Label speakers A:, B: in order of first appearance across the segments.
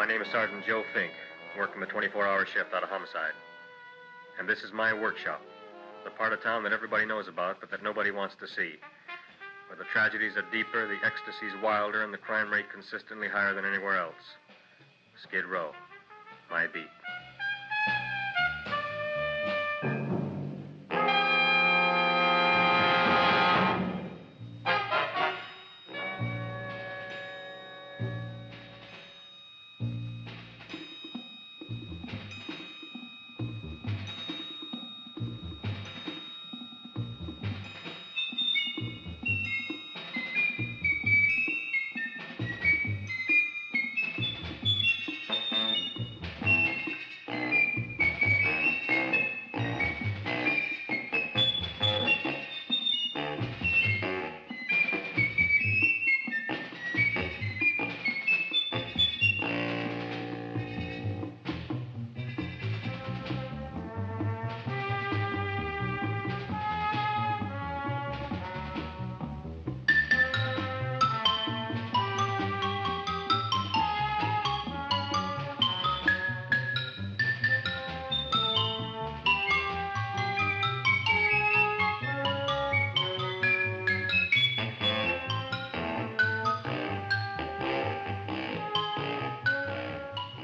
A: My name is Sergeant Joe Fink, working the 24-hour shift out of homicide. And this is my workshop, the part of town that everybody knows about, but that nobody wants to see. Where the tragedies are deeper, the ecstasy's wilder, and the crime rate consistently higher than anywhere else. Skid Row, my beat.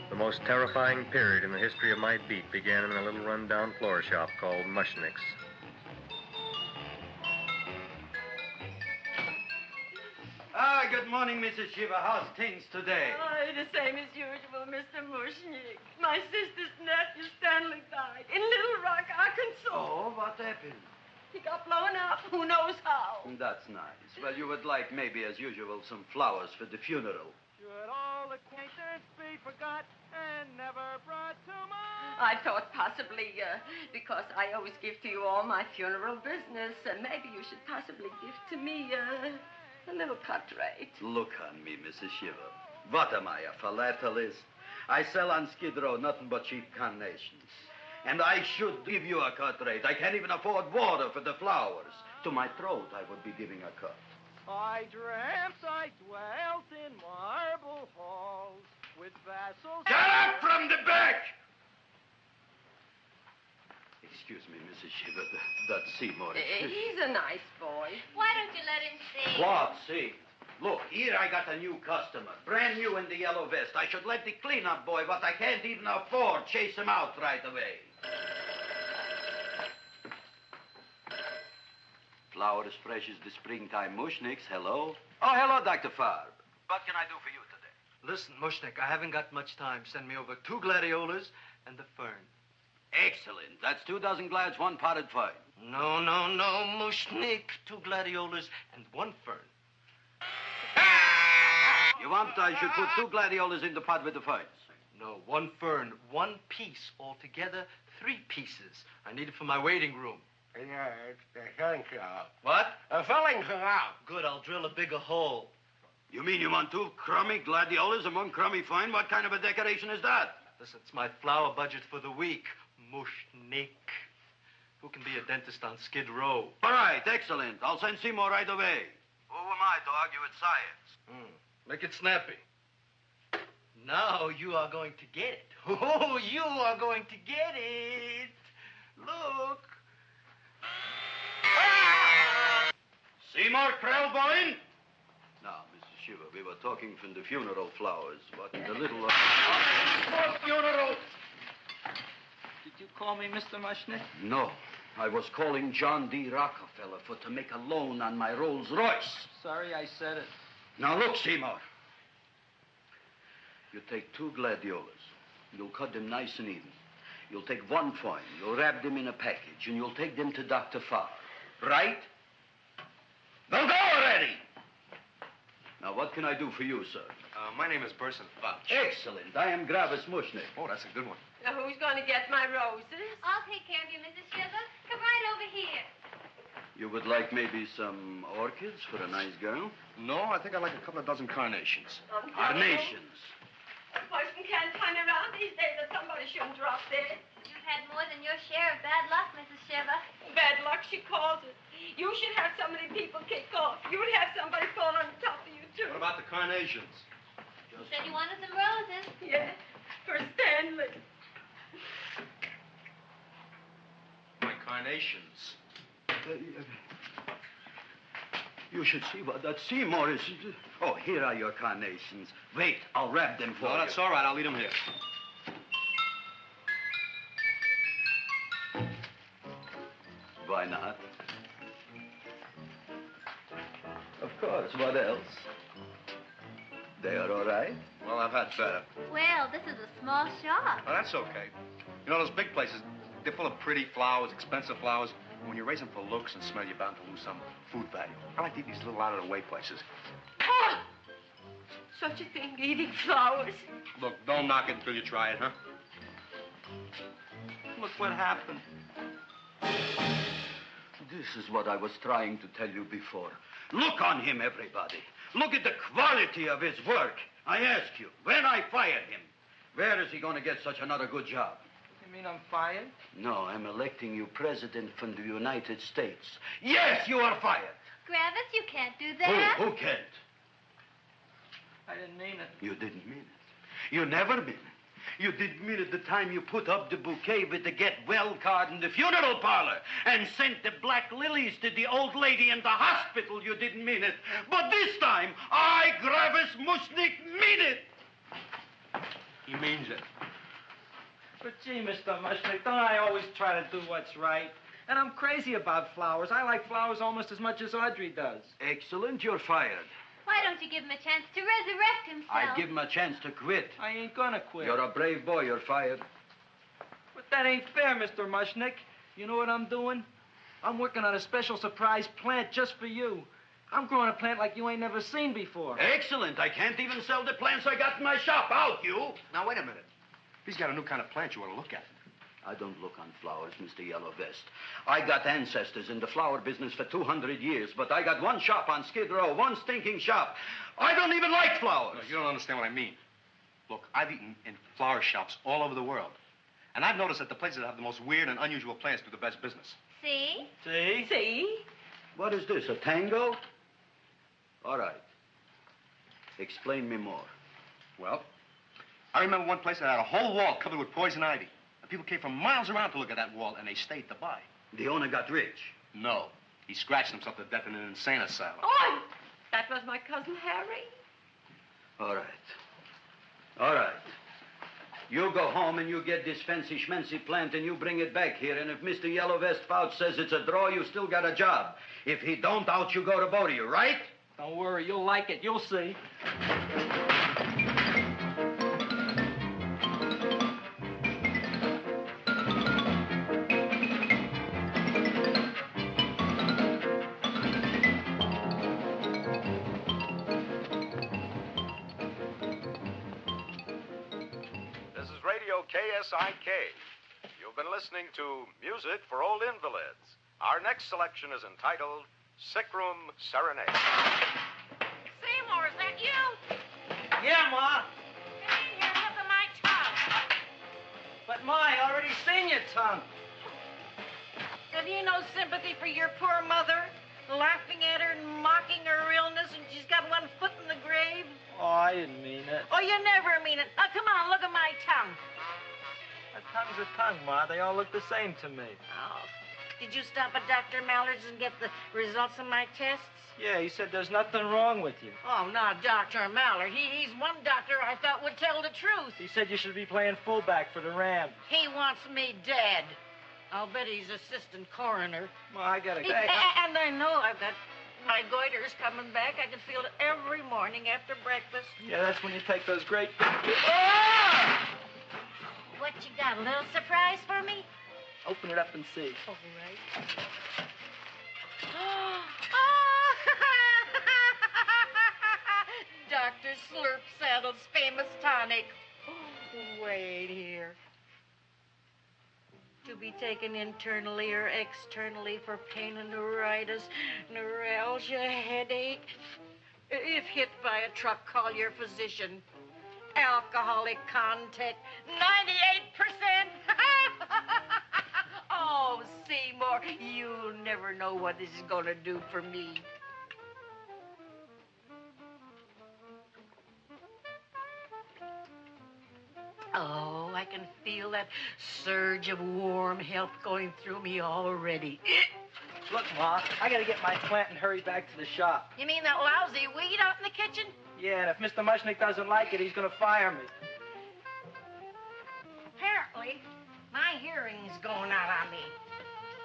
A: The most terrifying period in the history of my beat began in a little run-down floor shop called Mushnick's.
B: Good morning, Mrs. Shiva. How's things today?
C: Oh, the same as usual, Mr. Mushnick. My sister's nephew, Stanley, died in Little Rock, Arkansas.
B: Oh, what happened?
C: He got blown up. Who knows how?
B: That's nice. Well, you would like, maybe as usual, some flowers for the funeral.
D: Should all acquaintance be forgot and never brought to mind?
C: I thought possibly, because I always give to you all my funeral business, maybe you should possibly give to me, a little cut rate.
B: Look on me, Mrs. Shiva. What am I, a philatelist? I sell on Skid Row nothing but cheap carnations. And I should give you a cut rate. I can't even afford water for the flowers. To my throat, I would be giving a cut.
D: I dreamt I dwelt in marble halls with vassals...
B: Get up from the back! Excuse me, Mrs. Shiva, that's Seymour.
C: He's a nice boy.
E: Why don't you let him see?
B: What, see? Look, here I got a new customer, brand new in the yellow vest. I should let the cleanup boy, but I can't even afford, chase him out right away. Flowers fresh as the springtime Mushnicks. Hello? Oh, hello, Dr. Farb. What can I do for you today?
F: Listen, Mushnick, I haven't got much time. Send me over 2 gladiolas and the fern.
B: Excellent. That's 2 dozen glads, 1 potted fern.
F: No, Mushnick. 2 gladiolas and 1 fern.
B: You want I should put 2 gladiolas in the pot with the ferns?
F: No, 1 fern, 1 piece. Altogether, 3 pieces. I need it for my waiting room.
G: Yeah, it's the filling out.
F: What?
G: The filling out.
F: Good, I'll drill a bigger hole.
B: You mean you want 2 crummy gladiolas and 1 crummy fern? What kind of a decoration is that?
F: Listen, it's my flower budget for the week. Mushnick. Who can be a dentist on Skid Row?
B: All right, excellent. I'll send Seymour right away. Who am I to argue with science?
F: Make it snappy. Now you are going to get it. Oh, you are going to get it. Look.
B: Seymour Krellboyne? Now, Mrs. Shiva, we were talking from the funeral flowers, but the little...
D: For funeral!
H: Did you call me Mr. Mushnick?
B: No, I was calling John D. Rockefeller for to make a loan on my Rolls Royce.
H: Sorry I said it.
B: Now, look, Seymour. You take 2 gladiolas. You'll cut them nice and even. You'll take 1 fern. You'll wrap them in a package, and you'll take them to Dr. Farr. Right? Now go already! Now, what can I do for you, sir?
A: My name is Burson Fouch.
B: Excellent. I am Gravis Mushnick.
A: Oh, that's a good one.
C: Now, who's going to get my roses?
E: I'll take care of you, Mrs. Shiva. Come right over here.
B: You would like maybe some orchids for a nice girl?
A: No, I think I'd like a couple of dozen carnations.
B: Carnations.
C: A person can't turn around these days that somebody shouldn't drop dead.
E: You've had more than your share of bad luck, Mrs. Shiva.
C: Bad luck, she calls it. You should have so many people kick off. You'd have somebody fall on top of you, too.
A: What about the carnations?
E: Said you wanted some roses.
C: Yes, for Stanley.
I: My carnations.
B: You should see what that Seymour is. Oh, here are your carnations. Wait, I'll wrap them for
I: No,
B: you.
I: that's all right. I'll leave them here.
B: Why not? Of course, what else? They are all right?
I: Well, I've had better.
E: Well, this is a small shop.
I: Oh, that's okay. You know, those big places, they're full of pretty flowers, expensive flowers. When you raise them for looks and smell, you're bound to lose some food value. I like to eat these little out-of-the-way places.
C: Oh! Such a thing, eating flowers.
I: Look, don't knock it until you try it, huh?
H: Look what happened.
B: This is what I was trying to tell you before. Look on him, everybody. Look at the quality of his work. I ask you, when I fired him, where is he going to get such another good job?
H: You mean I'm fired?
B: No, I'm electing you president from the United States. Yes, you are fired.
E: Gravis, you can't do that.
B: Who can't?
H: I didn't mean it.
B: You didn't mean it. You never mean it. You didn't mean it the time you put up the bouquet with the get well card in the funeral parlor and sent the black lilies to the old lady in the hospital. You didn't mean it. But this time, I, Gravis Mushnik, mean it.
I: He means it.
H: But gee, Mr. Mushnick, don't I always try to do what's right? And I'm crazy about flowers. I like flowers almost as much as Audrey does.
B: Excellent, you're fired.
E: Why don't you give him a chance to resurrect himself?
B: I'd give him a chance to quit.
H: I ain't gonna quit.
B: You're a brave boy, you're fired.
H: But that ain't fair, Mr. Mushnick. You know what I'm doing? I'm working on a special surprise plant just for you. I'm growing a plant like you ain't never seen before.
B: Excellent. I can't even sell the plants I got in my shop. Out, you.
I: Now, wait a minute. He's got a new kind of plant you want to look at.
B: I don't look on flowers, Mr. Yellow Vest. I got ancestors in the flower business for 200 years, but I got one shop on Skid Row, one stinking shop. I don't even like flowers.
I: No, you don't understand what I mean. Look, I've eaten in flower shops all over the world. And I've noticed that the places that have the most weird and unusual plants do the best business.
E: See?
H: See?
C: See?
B: What is this, a tango? All right. Explain me more.
I: Well, I remember one place that had a whole wall covered with poison ivy. And people came from miles around to look at that wall, and they stayed to buy.
B: The owner got rich.
I: No. He scratched himself to death in an insane asylum.
C: Oh, that was my cousin Harry.
B: All right. All right. You go home and you get this fancy schmancy plant and you bring it back here. And if Mr. Yellow Vest Fouch says it's a draw, you still got a job. If he don't, out you go to both of you, right?
H: Don't worry, you'll like it. You'll see.
J: This is Radio KSIK. You've been listening to Music for Old Invalids. Our next selection is entitled Sick Room Serenade.
K: Seymour, is that you?
H: Yeah, Ma.
K: Come in here and look at my tongue.
H: But, Ma, I already seen your tongue.
K: Have you no sympathy for your poor mother? Laughing at her and mocking her illness, and she's got one foot in the grave?
H: Oh, I didn't mean it.
K: Oh, you never mean it. Now, come on, look at my tongue.
H: A tongue's a tongue, Ma. They all look the same to me.
K: Oh, did you stop at Dr. Mallard's and get the results of my tests?
H: Yeah, he said there's nothing wrong with you.
K: Oh, not Dr. Mallard. He's one doctor I thought would tell the truth.
H: He said you should be playing fullback for the Rams.
K: He wants me dead. I'll bet he's assistant coroner.
H: Ma, I gotta go.
K: And I know I've got my goiter's coming back. I can feel it every morning after breakfast.
H: Yeah, that's when you take those great...
E: What you got, a little surprise for me?
H: Open it up and see.
K: All right. Dr. Slurp Saddle's famous tonic. Wait here. To be taken internally or externally for pain and neuritis, neuralgia, headache. If hit by a truck, call your physician. Alcoholic content, 98%. Oh, Seymour, you'll never know what this is going to do for me. Oh, I can feel that surge of warm health going through me already.
H: Look, Ma, I gotta get my plant and hurry back to the shop.
K: You mean that lousy weed out in the kitchen?
H: Yeah, and if Mr. Mushnick doesn't like it, he's gonna fire me.
K: Apparently, my hearing's going out on me.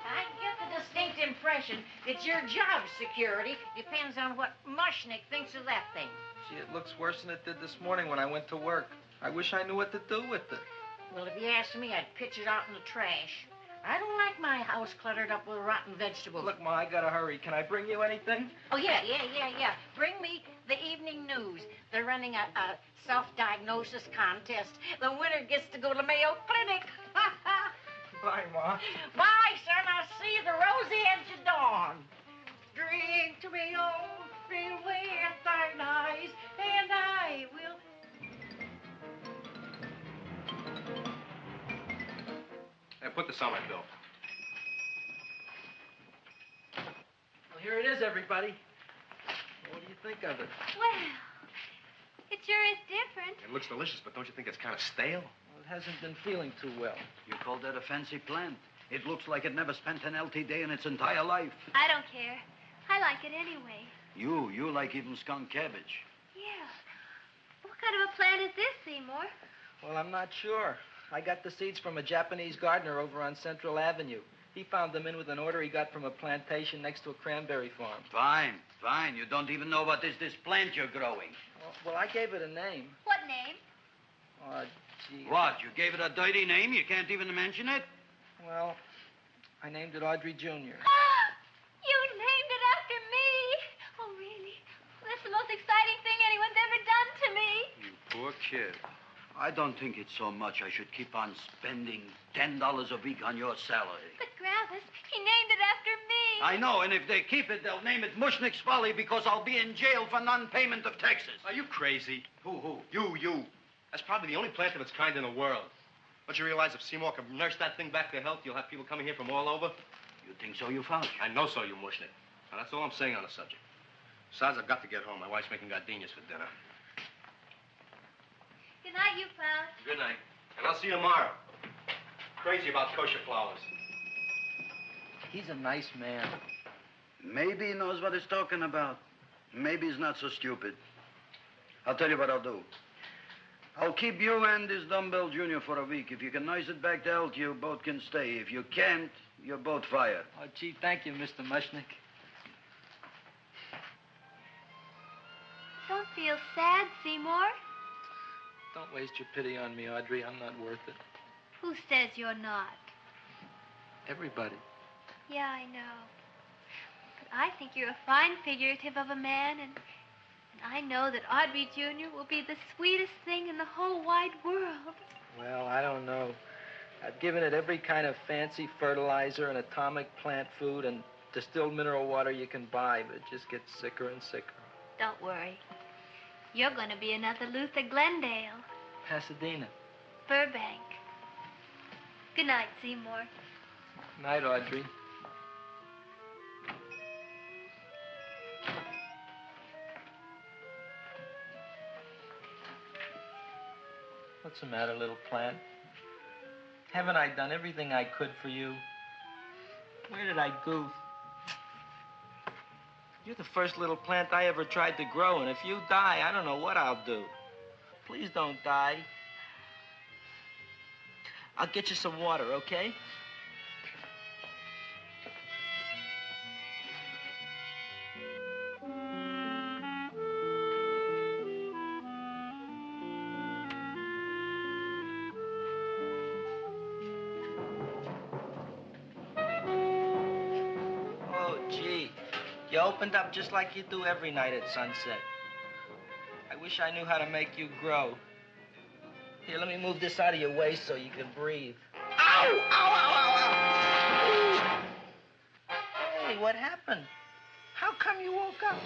K: I get the distinct impression that your job security depends on what Mushnick thinks of that thing.
H: Gee, it looks worse than it did this morning when I went to work. I wish I knew what to do with it.
K: Well, if you asked me, I'd pitch it out in the trash. I don't like my house cluttered up with rotten vegetables.
H: Look, Ma, I gotta hurry. Can I bring you anything?
K: Oh, yeah. Bring me the evening news. They're running a self-diagnosis contest. The winner gets to go to Mayo Clinic.
H: Bye, Ma.
K: Bye, son. I'll see you the rosy edge of dawn. Drink to me, oh, feel with thine eyes, and I will...
I: Hey, put this on my bill.
H: Well, here it is, everybody. What do you think of it?
E: Well, it sure is different.
I: It looks delicious, but don't you think it's kind of stale?
H: Well, it hasn't been feeling too well.
B: You call that a fancy plant? It looks like it never spent an LT day in its entire life.
E: I don't care. I like it anyway.
B: You like even skunk cabbage.
E: Yeah. What kind of a plant is this, Seymour?
H: Well, I'm not sure. I got the seeds from a Japanese gardener over on Central Avenue. He found them in with an order he got from a plantation next to a cranberry farm.
B: Fine. You don't even know what is this plant you're growing.
H: Well, I gave it a name.
E: What name?
H: Oh, gee.
B: What? You gave it a dirty name? You can't even mention it?
H: Well, I named it Audrey Jr.
E: You named it after me. Oh, really? That's the most exciting thing anyone's ever done to me.
B: You poor kid. I don't think it's so much I should keep on spending $10 a week on your salary.
E: But, Gravis, he named it after me.
B: I know, and if they keep it, they'll name it Mushnick's Folly because I'll be in jail for non-payment of taxes.
I: Are you crazy?
B: Who?
I: You. That's probably the only plant of its kind in the world. Don't you realize if Seymour can nurse that thing back to health, you'll have people coming here from all over?
B: You think so, you found?
I: I know so, you Mushnick. Now, that's all I'm saying on the subject. Besides, I've got to get home. My wife's making gardenias for dinner.
E: Good night, you pal.
I: Good night. And I'll see you tomorrow. Crazy about kosher flowers.
H: He's a nice man.
B: Maybe he knows what he's talking about. Maybe he's not so stupid. I'll tell you what I'll do. I'll keep you and this dumbbell junior for a week. If you can nurse it back to health, you both can stay. If you can't, you're both fired.
H: Oh, gee, thank you, Mr. Mushnick.
E: Don't feel sad, Seymour.
H: Don't waste your pity on me, Audrey. I'm not worth it.
E: Who says you're not?
H: Everybody.
E: Yeah, I know. But I think you're a fine figurative of a man, and I know that Audrey Jr. will be the sweetest thing in the whole wide world.
H: Well, I don't know. I've given it every kind of fancy fertilizer and atomic plant food and distilled mineral water you can buy, but it just gets sicker and sicker.
E: Don't worry. You're going to be another Luther Glendale.
H: Pasadena.
E: Burbank. Good night, Seymour.
H: Night, Audrey. What's the matter, little plant? Haven't I done everything I could for you? Where did I goof? You're the first little plant I ever tried to grow, and if you die, I don't know what I'll do. Please don't die. I'll get you some water, okay? Oh, gee. You opened up just like you do every night at sunset. I wish I knew how to make you grow. Here, let me move this out of your way so you can breathe. Ow! Ow, ow, ow, ow! Hey, what happened? How come you woke up?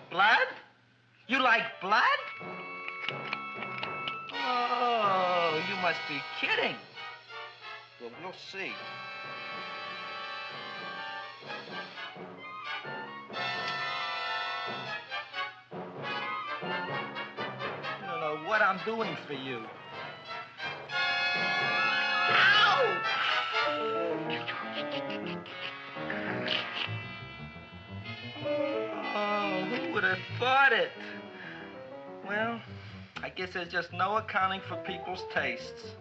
H: Blood? You like blood? Oh, you must be kidding. Well, we'll see. what I'm doing for you. Oh, who would have thought it? Well, I guess there's just no accounting for people's tastes.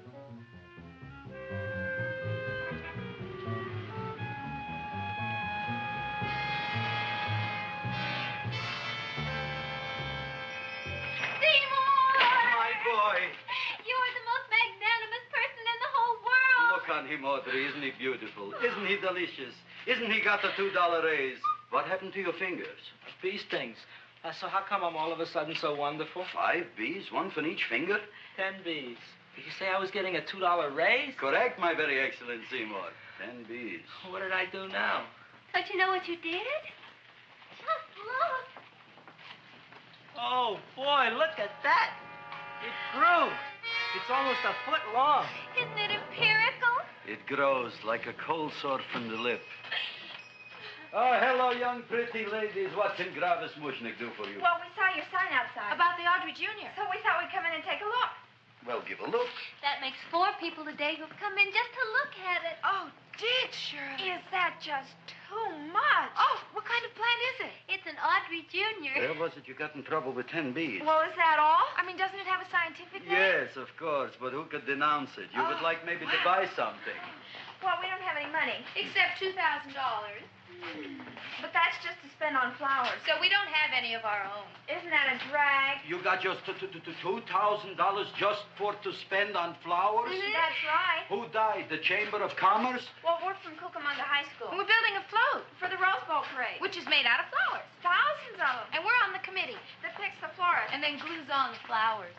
B: My boy.
E: You are the most magnanimous person in the whole world.
B: Look on him, Audrey. Isn't he beautiful? Isn't he delicious? Isn't he got the $2 raise? What happened to your fingers?
H: Bee stings. So how come I'm all of a sudden so wonderful?
B: 5 bees, one for each finger?
H: 10 bees. Did you say I was getting a $2 raise?
B: Correct, my very excellent Seymour. 10 bees.
H: What did I do now?
E: Don't you know what you did? Look.
H: Oh, boy, look at that. It grew. It's almost a foot long.
E: Isn't it empirical?
B: It grows like a cold sore from the lip. Oh, hello, young pretty ladies. What can Gravis Mushnik do for you?
L: Well, we saw your sign outside. About the Audrey Jr. So we thought we'd come in and take a look.
B: Well, give a look.
E: That makes 4 people today who've come in just to look at it.
L: Oh, did Shirley? Is that just too much? Oh, what kind of plant is it?
E: It's an Audrey Jr.
B: Where was it you got in trouble with 10 bees?
L: Well, is that all? I mean, doesn't it have a scientific name?
B: Yes, of course, but who could denounce it? You would like maybe to buy something.
L: Well, we don't have any money.
E: Except $2,000.
L: But that's just to spend on flowers.
E: So we don't have any of our own.
L: Isn't that a drag?
B: You got just $2,000 just to spend on flowers?
L: That's right.
B: Who died? The Chamber of Commerce?
L: Well, we're from Cucamonga High School. We're building a float for the Rose Bowl parade. Which is made out of flowers. Thousands of them. And we're on the committee that picks the florist.
E: And then glues on the flowers.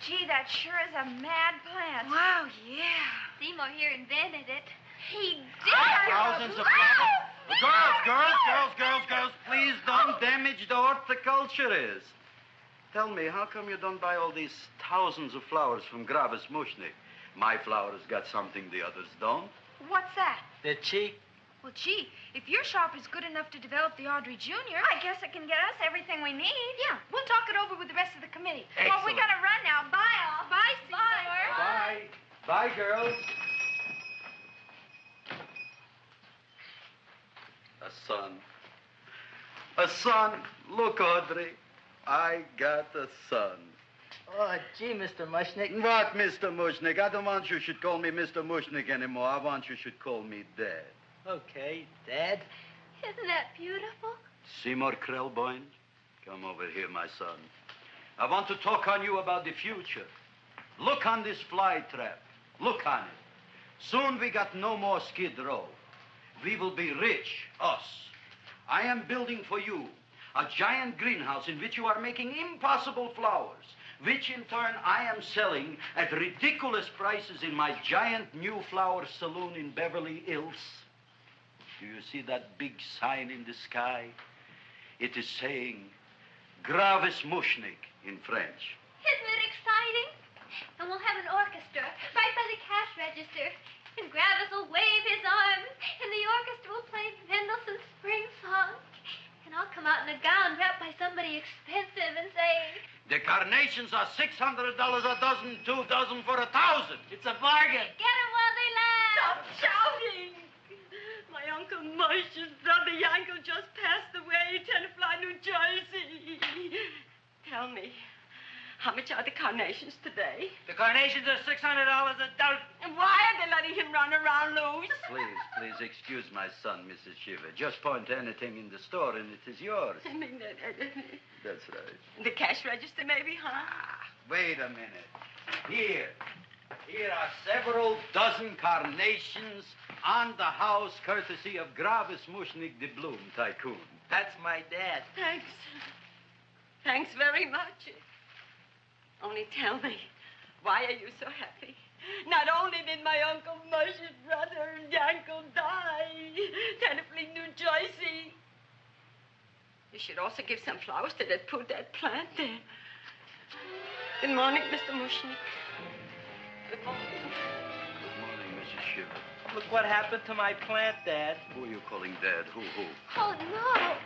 L: Gee, that sure is a mad plant. Wow, yeah.
E: Seymour here invented it.
L: He did.
B: Thousands of flowers. Girls, please don't damage the horticulturist. Tell me, how come you don't buy all these thousands of flowers from Gravis Mushnik? My flowers got something the others don't.
L: What's that?
H: They're cheap.
L: Well, gee, if your shop is good enough to develop the Audrey Jr., I guess it can get us everything we need. Yeah, we'll talk it over with the rest of the committee.
B: Excellent.
L: Well, we gotta run now. Bye, all. Bye, Seymour.
B: Bye. Bye, girls. A son. A son. Look, Audrey. I got a son.
H: Oh, gee, Mr. Mushnik.
B: What, Mr. Mushnik? I don't want you should call me Mr. Mushnik anymore. I want you should call me Dad.
H: Okay, Dad.
E: Isn't that beautiful?
B: Seymour Krelboyne, come over here, my son. I want to talk on you about the future. Look on this fly trap. Look on it. Soon we got no more Skid Row. We will be rich, us. I am building for you a giant greenhouse in which you are making impossible flowers, which in turn I am selling at ridiculous prices in my giant new flower saloon in Beverly Hills. Do you see that big sign in the sky? It is saying Gravis Mushnik in French.
E: Isn't it exciting? And we'll have an orchestra right by the cash register. And Gravis will wave his arms, and the orchestra will play Mendelssohn's Spring Song. And I'll come out in a gown wrapped by somebody expensive and say,
B: The carnations are $600 a dozen, 2 dozen for 1,000.
H: It's a bargain.
E: get 'em while they last.
K: Stop shouting! My Uncle Mush's brother Yanko just passed away in Tenafly, New Jersey. Tell me, how much are the carnations today?
H: The carnations are $600 a dozen.
K: And why are they letting him run around loose?
B: Please excuse my son, Mrs. Shiver. Just point to anything in the store and it is yours.
K: I mean,
B: That's right.
K: the cash register maybe, huh?
B: Wait a minute. Here are several dozen carnations on the house courtesy of Gravis Mushnik the Bloom Tycoon.
H: That's my dad.
K: Thanks. Thanks very much. Only tell me, why are you so happy? Not only did my Uncle Mush's brother Yanko die, Tenafly, New Jersey. You should also give some flowers to that poor dead plant there. Good morning, Mr. Mushnik. Good morning.
B: Good morning, Mrs. Shiver.
H: Look what happened to my plant, Dad.
B: Who are you calling Dad? Who?
E: Oh, no.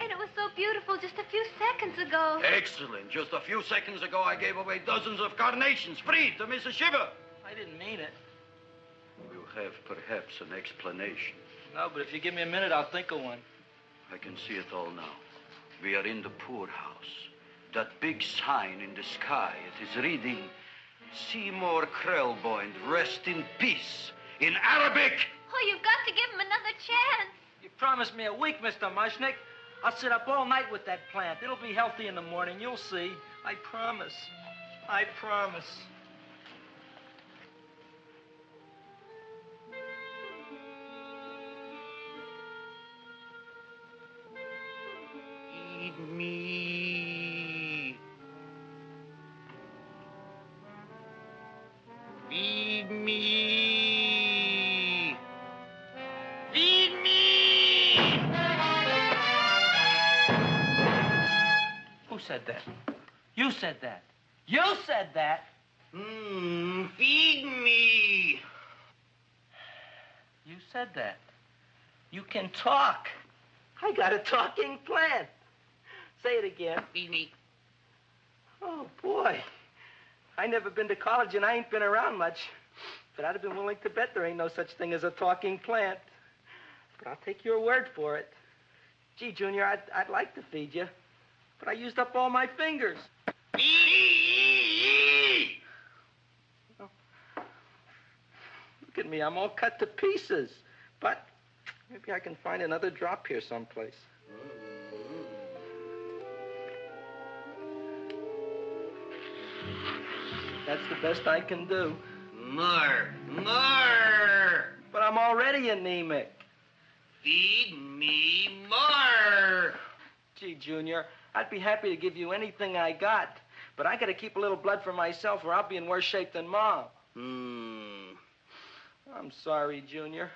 E: And it was so beautiful just a few seconds ago.
B: Excellent. Just a few seconds ago, I gave away dozens of carnations free to Mrs. Shiver.
H: I didn't mean it.
B: You have perhaps an explanation.
H: No, but if you give me a minute, I'll think of one.
B: I can see it all now. We are in the poorhouse. That big sign in the sky, it is reading, Seymour Krelboyne, rest in peace, in Arabic.
E: Oh, you've got to give him another chance.
H: You promised me a week, Mr. Mushnick. I'll sit up all night with that plant. It'll be healthy in the morning. You'll see. I promise. I promise.
B: Feed me. Feed me. Feed me.
H: Who said that? You said that. You said that.
B: Feed me.
H: You said that. You can talk. I got a talking plant. Say it again.
B: Feed me.
H: Oh, boy. I never been to college and I ain't been around much. But I'd have been willing to bet there ain't no such thing as a talking plant. But I'll take your word for it. Gee, Junior, I'd like to feed you. But I used up all my fingers. Oh. Look at me. I'm all cut to pieces. But maybe I can find another drop here someplace. That's the best I can do.
B: More.
H: But I'm already anemic.
B: Feed me more.
H: Gee, Junior, I'd be happy to give you anything I got. But I got to keep a little blood for myself or I'll be in worse shape than Mom. I'm sorry, Junior.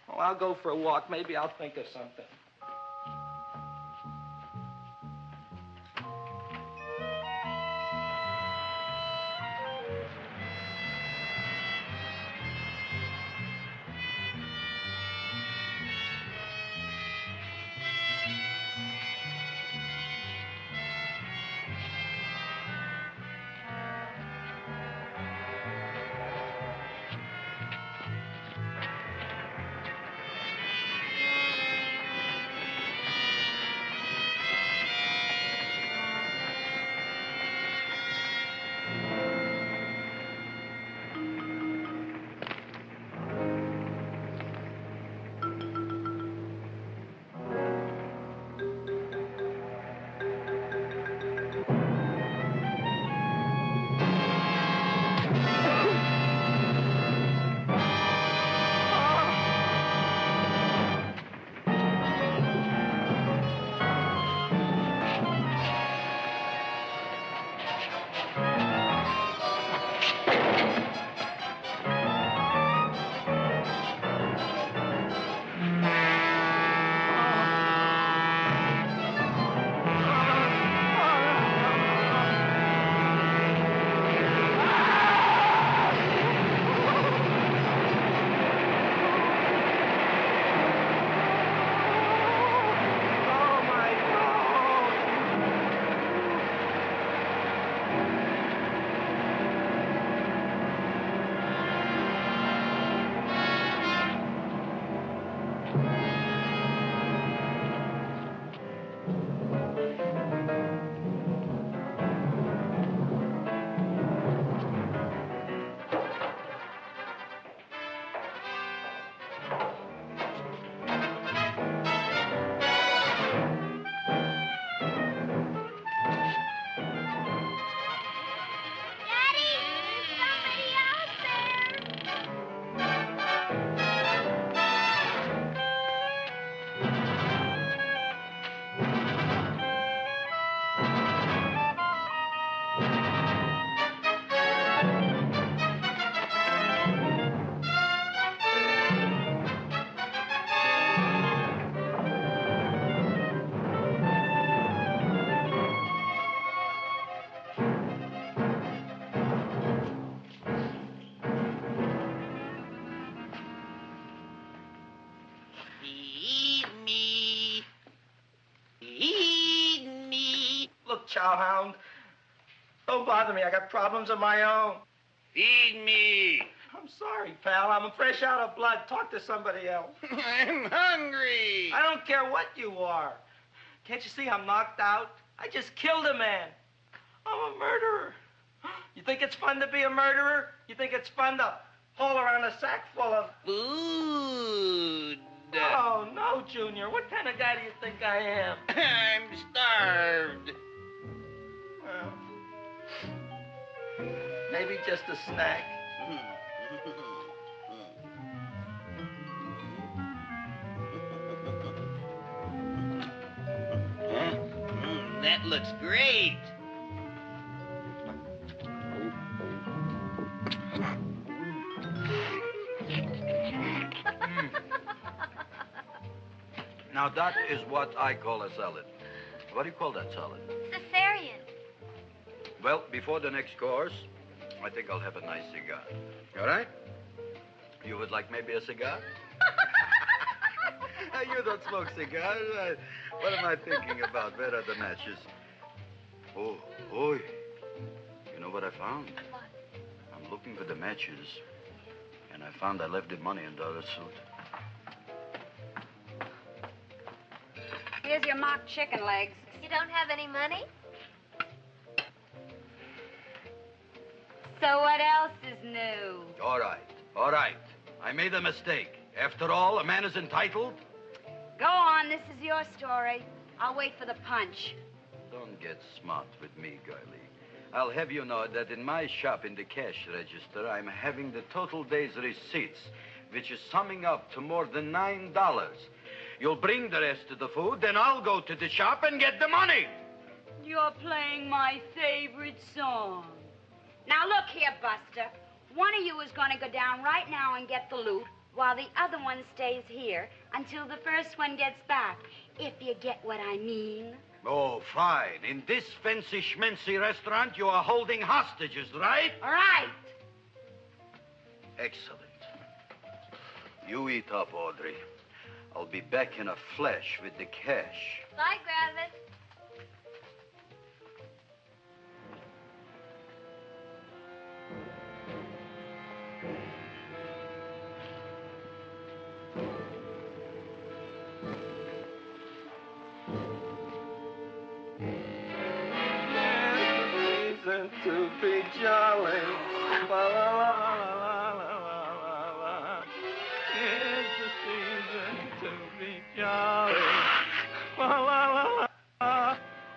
H: Well, I'll go for a walk. Maybe I'll think of something. chowhound. Don't bother me. I got problems of my own.
G: Feed me.
H: I'm sorry, pal. I'm fresh out of blood. Talk to somebody else.
G: I'm hungry.
H: I don't care what you are. Can't you see I'm knocked out? I just killed a man. I'm a murderer. You think it's fun to be a murderer? You think it's fun to haul around a sack full of...
G: Food.
H: Oh, no, Junior. What kind of guy do you think I am?
G: I'm starved.
H: Well, maybe just a snack.
G: That looks great.
B: Now, that is what I call a salad. What do you call that salad?
E: Caesarean.
B: Well, before the next course, I think I'll have a nice cigar. All right? You would like maybe a cigar? You don't smoke cigars. What am I thinking about? Where are the matches? Oh, oi. You know what I found?
E: What?
B: I'm looking for the matches, and I found I left the money in the other suit.
L: Here's your mock chicken legs.
E: You don't have any money? So what else is new?
B: All right. I made a mistake. After all, a man is entitled.
L: Go on, this is your story. I'll wait for the punch.
B: Don't get smart with me, girlie. I'll have you know that in my shop in the cash register, I'm having the total day's receipts, which is summing up to more than $9. You'll bring the rest of the food, then I'll go to the shop and get the money.
K: You're playing my favorite song.
L: Now, look here, Buster. One of you is going to go down right now and get the loot, while the other one stays here until the first one gets back, if you get what I mean.
B: Oh, fine. In this fancy schmancy restaurant, you are holding hostages, right?
L: All right.
B: Excellent. You eat up, Audrey. I'll be back in a flash with the cash.
E: Bye, Gravis.
H: To be jolly. La, la, la, la, la, la, la. It's the season to be jolly. La, la, la, la, la, la,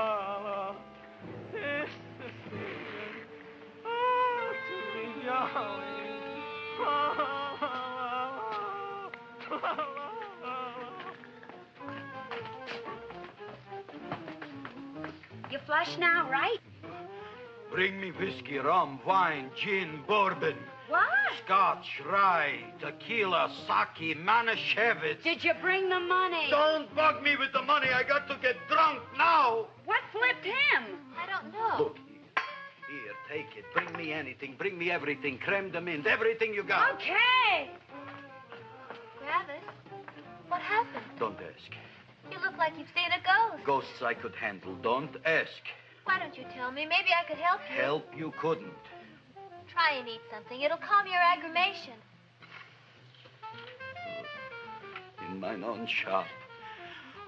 H: la, la. It's the season to be jolly. La, la, la, la, la, la.
L: You flush now, right?
B: Bring me whiskey, rum, wine, gin, bourbon.
L: What?
B: Scotch, rye, tequila, sake, Manischewitz.
L: Did you bring the money?
B: Don't bug me with the money. I got to get drunk now.
L: What flipped him?
E: I don't know.
B: Look, here, take it. Bring me anything. Bring me everything. Creme de menthe, everything you got.
L: Okay.
E: Gravis, what happened?
B: Don't ask.
E: You look like you've seen a ghost.
B: Ghosts I could handle. Don't ask.
E: Why don't you tell me? Maybe I could help you.
B: Help you couldn't.
E: Try and eat something. It'll calm your aggravation.
B: In mine own shop.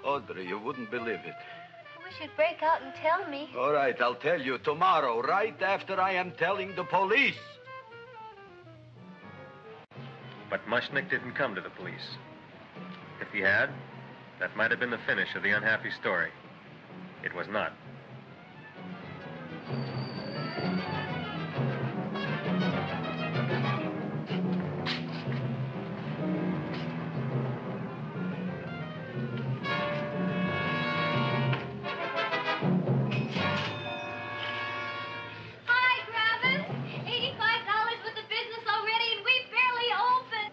B: Audrey, you wouldn't believe it.
E: I wish you'd break out and tell me.
B: All right, I'll tell you tomorrow, right after I am telling the police.
A: But Mushnick didn't come to the police. If he had, that might have been the finish of the unhappy story. It was not.
E: Hi, Gravis. $85 worth of business already, and we barely opened.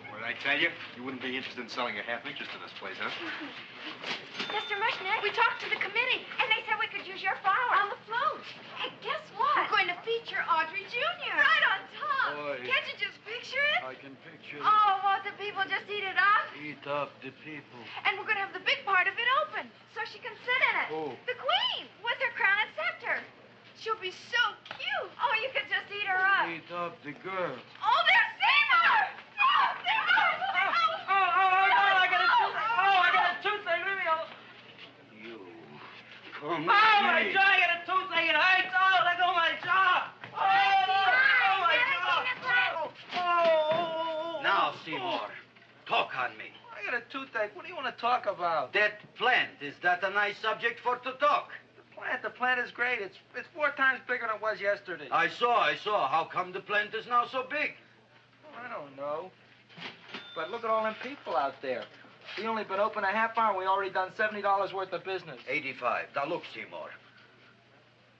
I: What did I tell you? You wouldn't be interested in selling a half interest in this place, huh?
M: Mr. Mushnick, we talked to the committee, and they said we could use your flower. On the float. And guess what? We're going to feature Audrey Jr. Right on top.
B: Boy.
M: Can't you just picture it?
B: I can picture it.
M: Oh, won't the people just eat it up?
B: Eat up the people.
M: And we're going to have the big part of it open, so she can sit in it.
B: Who?
M: The queen, with her crown and scepter. She'll be so cute. Oh, you could just eat her up.
B: Eat up the girl.
M: Oh, there's Seymour! Oh, Seymour!
H: I got a toothache. Leave me alone.
B: You. Come
H: Oh, my jaw. I got a toothache. It hurts. Oh, let go of my jaw. Oh, my jaw. Oh.
B: Now, Seymour, talk on me.
H: I got a toothache. What do you want to talk about?
B: That plant, is that a nice subject for to talk?
H: The plant is great. It's 4 times bigger than it was yesterday.
B: I saw. How come the plant is now so big?
H: I don't know. But look at all them people out there. We only been open a half hour. We already done $70 worth of business.
B: 85. Now, look, Seymour.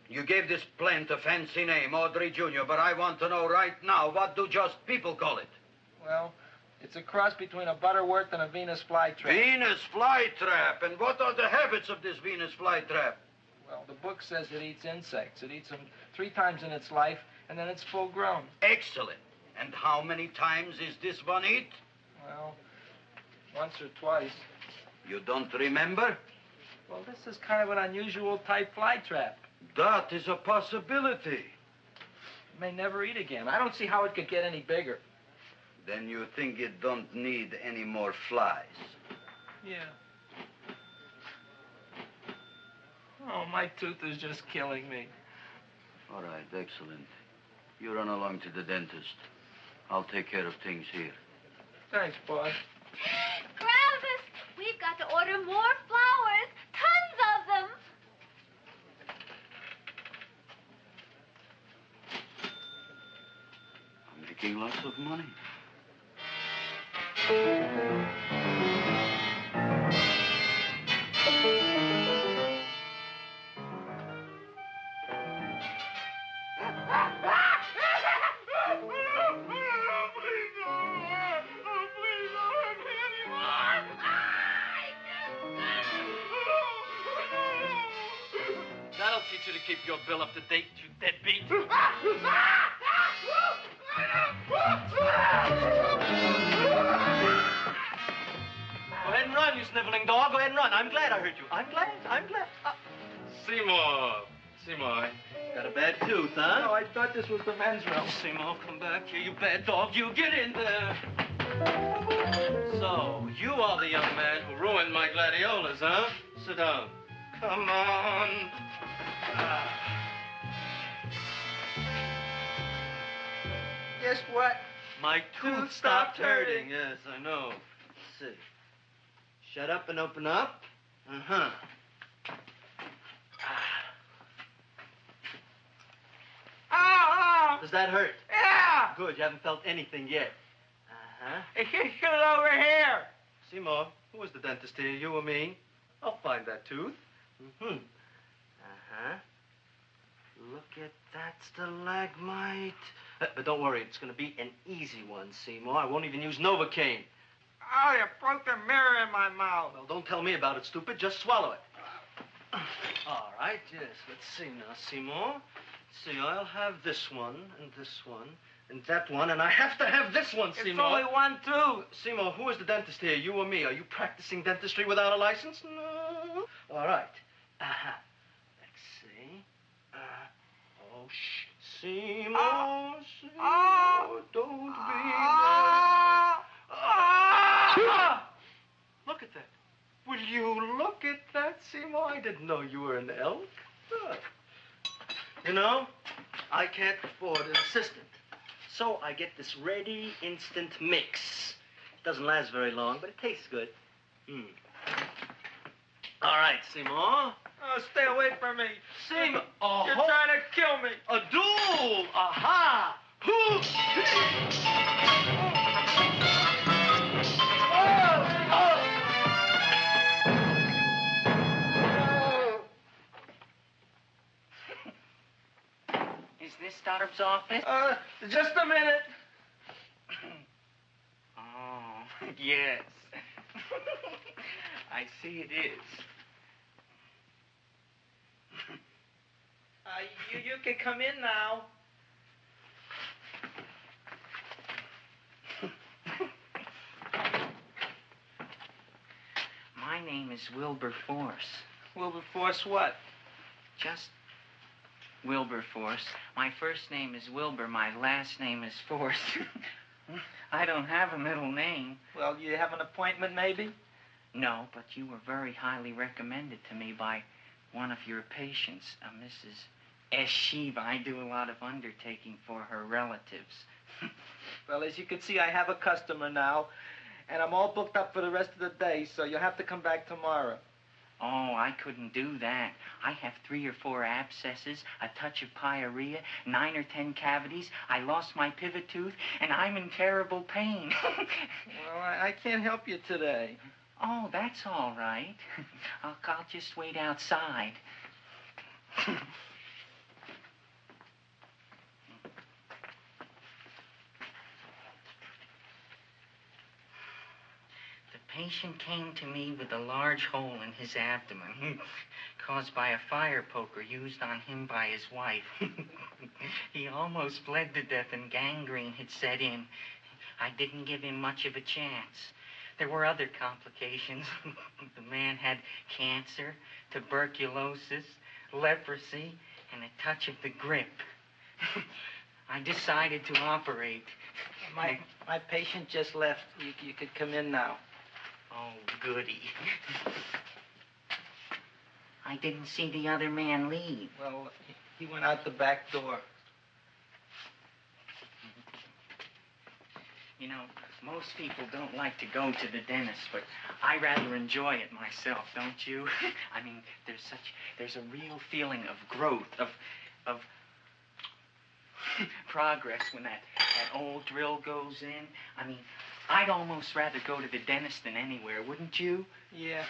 B: You gave this plant a fancy name, Audrey Jr., but I want to know right now, what do just people call it?
H: Well, it's a cross between a Butterworth and a Venus flytrap.
B: Venus flytrap. And what are the habits of this Venus flytrap?
H: Well, the book says it eats insects. It eats them 3 times in its life, and then it's full grown.
B: Excellent. And how many times is this one eat?
H: Well, once or twice.
B: You don't remember?
H: Well, this is kind of an unusual type flytrap.
B: That is a possibility.
H: It may never eat again. I don't see how it could get any bigger.
B: Then you think it don't need any more flies?
H: Yeah. Oh, my tooth is just killing me.
B: All right, excellent. You run along to the dentist. I'll take care of things here.
H: Thanks, boss.
E: Travis, we've got to order more flowers. Tons of them.
B: I'm making lots of money.
H: That'll teach you to keep your bill up to date, you deadbeat. Go ahead and run, you sniveling dog. Go ahead and run. I'm glad I heard you. I'm glad.
N: Seymour, got a bad tooth, huh?
H: No, I thought this was the men's room.
N: Seymour, come back here, you bad dog. You get in there. So, you are the young man who ruined my gladiolas, huh? Sit down. Come on.
H: Guess what?
N: My tooth stopped hurting. Yes, I know. Let's see. Shut up and open up. Uh-huh.
H: Oh!
N: Does that hurt?
H: Yeah!
N: Good, you haven't felt anything yet. Uh-huh.
H: Get it over here.
N: Seymour, who was the dentist here, you or me? I'll find that tooth. Mm-hmm. Uh-huh. Look at that stalagmite. But don't worry, it's going to be an easy one, Seymour. I won't even use Novocaine.
H: Oh, you broke the mirror in my mouth.
N: Well, don't tell me about it, stupid. Just swallow it. All right, yes. Let's see now, Seymour. Let's see, I'll have this one, and that one, and I have to have this one, Seymour.
H: It's only one tooth.
N: Seymour, who is the dentist here, you or me? Are you practicing dentistry without a license? No. All right. Uh-huh. Let's see. Oh, shh. Seymour, Seymour, don't be Look at that. Will you look at that, Seymour? I didn't know you were an elk. You know, I can't afford an assistant. So I get this ready instant mix. It doesn't last very long, but it tastes good. All right, Seymour.
H: Oh, stay away from me.
N: Seymour.
H: You're trying to kill me.
N: A duel. Aha.
K: Is this Stoddard's office?
H: Just a minute.
K: Oh.
H: Yes. I see it is. You can come in now. My name is Wilberforce. Wilberforce what? Just Wilberforce. My first name is Wilbur. My last name is Force. I don't have a middle name. Well, you have an appointment, maybe? No, but you were very highly recommended to me by one of your patients, Mrs. S. Sheeva. I do a lot of undertaking for her relatives. Well, as you can see, I have a customer now, and I'm all booked up for the rest of the day, so you'll have to come back tomorrow. Oh, I couldn't do that. I have 3 or 4 abscesses, a touch of pyorrhea, 9 or 10 cavities. I lost my pivot tooth, and I'm in terrible pain. Well, I can't help you today. Oh, that's all right. I'll just wait outside. The patient came to me with a large hole in his abdomen caused by a fire poker used on him by his wife. He almost bled to death and gangrene had set in. I didn't give him much of a chance. There were other complications. The man had cancer, tuberculosis, leprosy, and a touch of the grip. I decided to operate. My patient just left. You could come in now. Oh, goody. I didn't see the other man leave. Well, he went out the back door. You know, most people don't like to go to the dentist, but I rather enjoy it myself, don't you? I mean, there's a real feeling of growth, of progress when that old drill goes in. I mean, I'd almost rather go to the dentist than anywhere, wouldn't you? Yeah.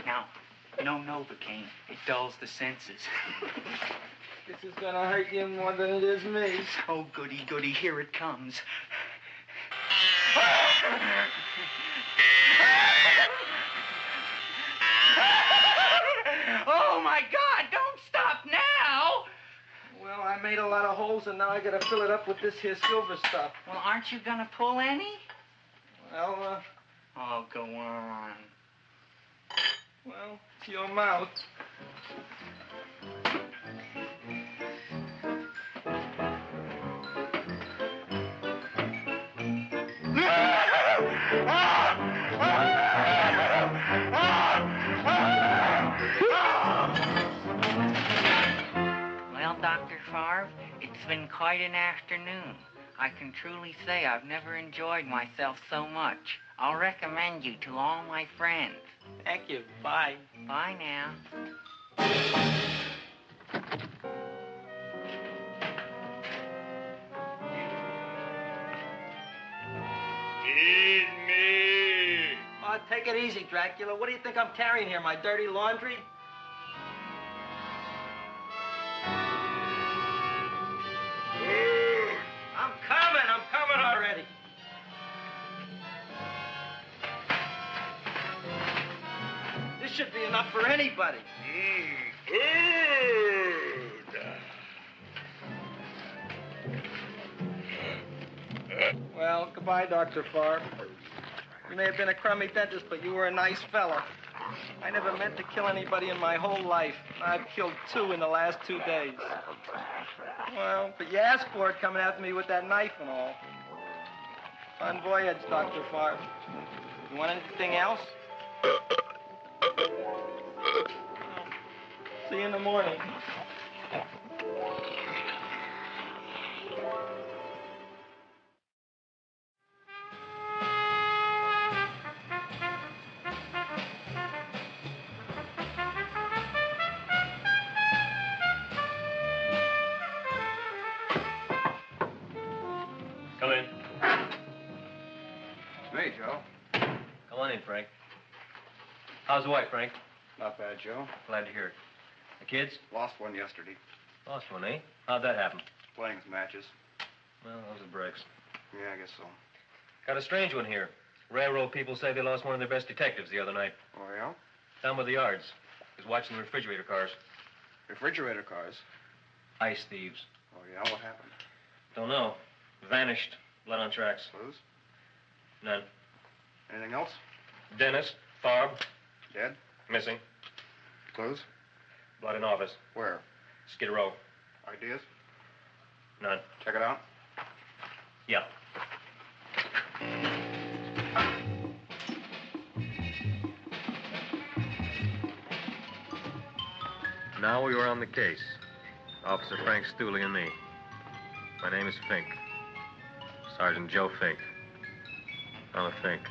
H: Now, no Novocaine. It dulls the senses. This is gonna hurt you more than it is me. Oh, goody, goody, here it comes. Oh, my God, don't stop now! Well, I made a lot of holes, and now I gotta fill it up with this here silver stuff. Well, aren't you gonna pull any? Well, Oh, go on. Well, it's your mouth. Well, Dr. Favre, it's been quite an afternoon. I can truly say I've never enjoyed myself so much. I'll recommend you to all my friends. Thank you. Bye. Bye now.
O: Feed me.
H: Oh, take it easy, Dracula. What do you think I'm carrying here, my dirty laundry? I'm coming already. This should be enough for anybody. Well, goodbye, Dr. Favre. You may have been a crummy dentist, but you were a nice fella. I never meant to kill anybody in my whole life. I've killed 2 in the last 2 days. Well, but you asked for it coming after me with that knife and all. Fun voyage, Dr. Favre. You want anything else? See you in the morning.
A: Come in.
I: Hey, Joe.
A: Come on in, Frank. How's the wife, Frank?
I: Not bad, Joe.
A: Glad to hear it. The kids?
I: Lost one yesterday.
A: Lost one, eh? How'd that happen?
I: Playing some matches.
A: Well, those are breaks.
I: Yeah, I guess so.
A: Got a strange one here. Railroad people say they lost one of their best detectives the other night.
I: Oh, yeah?
A: Down by the yards. He was watching the refrigerator cars.
I: Refrigerator cars?
A: Ice thieves.
I: Oh, yeah? What happened?
A: Don't know. Vanished. Blood on tracks.
I: Clues?
A: None.
I: Anything else?
A: Dennis. Farb.
I: Dead?
A: Missing.
I: Clues?
A: Blood in office.
I: Where?
A: Skid Row.
I: Ideas?
A: None.
I: Check it out.
A: Yeah. Now we were on the case. Officer Frank Stooley and me. My name is Fink. Sergeant Joe Fink. I'm a Fink.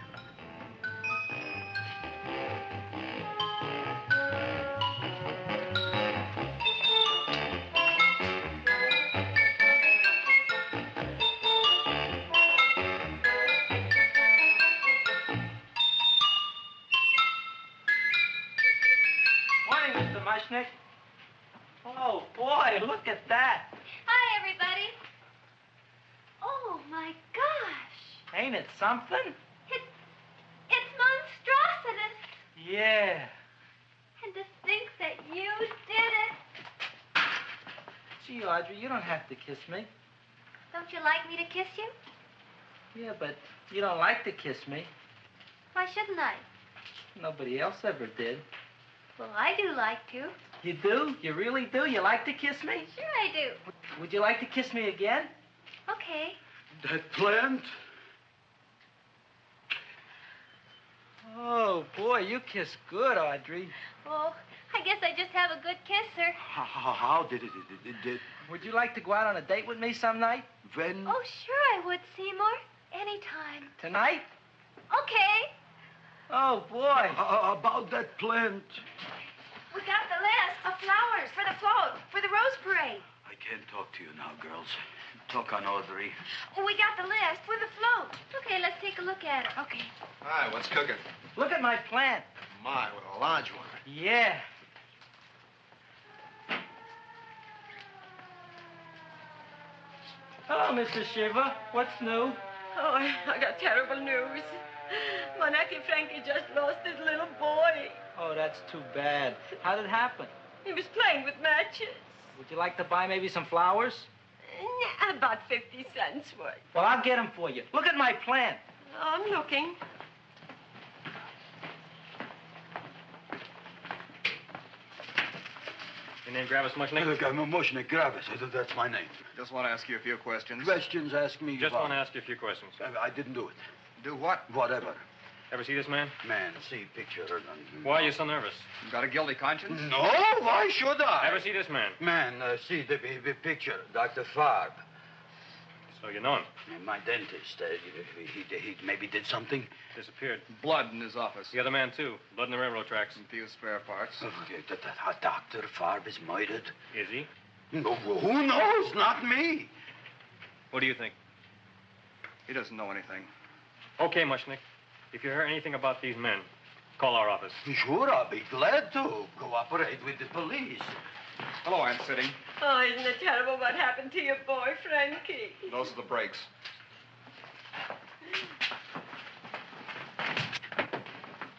H: Morning, Mr. Mushnick. Oh, boy, look at that.
E: Hi, everybody. Oh, my gosh.
H: Ain't it something?
E: It's monstrosity.
H: Yeah.
E: And to think that you did it.
H: Gee, Audrey, you don't have to kiss me.
E: Don't you like me to kiss you?
H: Yeah, but you don't like to kiss me.
E: Why shouldn't I?
H: Nobody else ever did.
E: Well, I do like to.
H: You do? You really do? You like to kiss me?
E: Sure I do.
H: Would you like to kiss me again?
E: Okay.
B: That plant?
H: Oh, boy, you kiss good, Audrey.
E: Oh, I guess I just have a good kisser.
B: How did it?
H: Would you like to go out on a date with me some night?
B: When?
E: Oh, sure I would, Seymour. Anytime.
H: Tonight?
E: Okay.
H: Oh, boy.
B: About that plant.
M: We got the list of flowers for the float, for the rose parade.
B: I can't talk to you now, girls. Talk on Audrey.
M: We got the list for the float.
E: Okay, let's take a look at it.
M: Okay.
I: Hi, what's cooking?
H: Look at my plant.
I: My, what a large one.
H: Yeah. Hello, Mr. Shiver. What's new?
C: Oh, I got terrible news. My nephew Frankie just lost his little boy.
H: Oh, that's too bad. How did it happen?
C: He was playing with matches.
H: Would you like to buy maybe some flowers?
C: About 50 cents worth.
H: Well, I'll get them for you. Look at my plant.
C: I'm looking.
A: Your name Gravis Mushnick?
B: Look, I'm a Mushnick Gravis. That's my name.
I: Just want to ask you a few questions.
B: Questions, ask me.
A: Just
B: about.
A: want to ask you a few questions.
B: I didn't do it.
I: Do what?
B: Whatever.
A: Ever see this man?
B: Man, see picture.
A: Why are you so nervous?
I: You got a guilty conscience?
B: No, why should I?
A: Ever see this man?
B: Man, see the picture. Dr. Farb.
A: So you know him?
B: My dentist. He maybe did something.
A: Disappeared.
I: Blood in his office.
A: The other man, too. Blood in the railroad tracks.
I: Some few spare parts.
B: Dr. Farb is murdered.
A: Is he?
B: No, who knows? Not me.
A: What do you think?
I: He doesn't know anything.
A: Okay, Mushnick. If you hear anything about these men, call our office.
B: Sure, I'll be glad to cooperate with the police.
I: Hello, Aunt Sitting.
C: Oh, isn't it terrible what happened to your boy, Frankie?
I: Those are the brakes.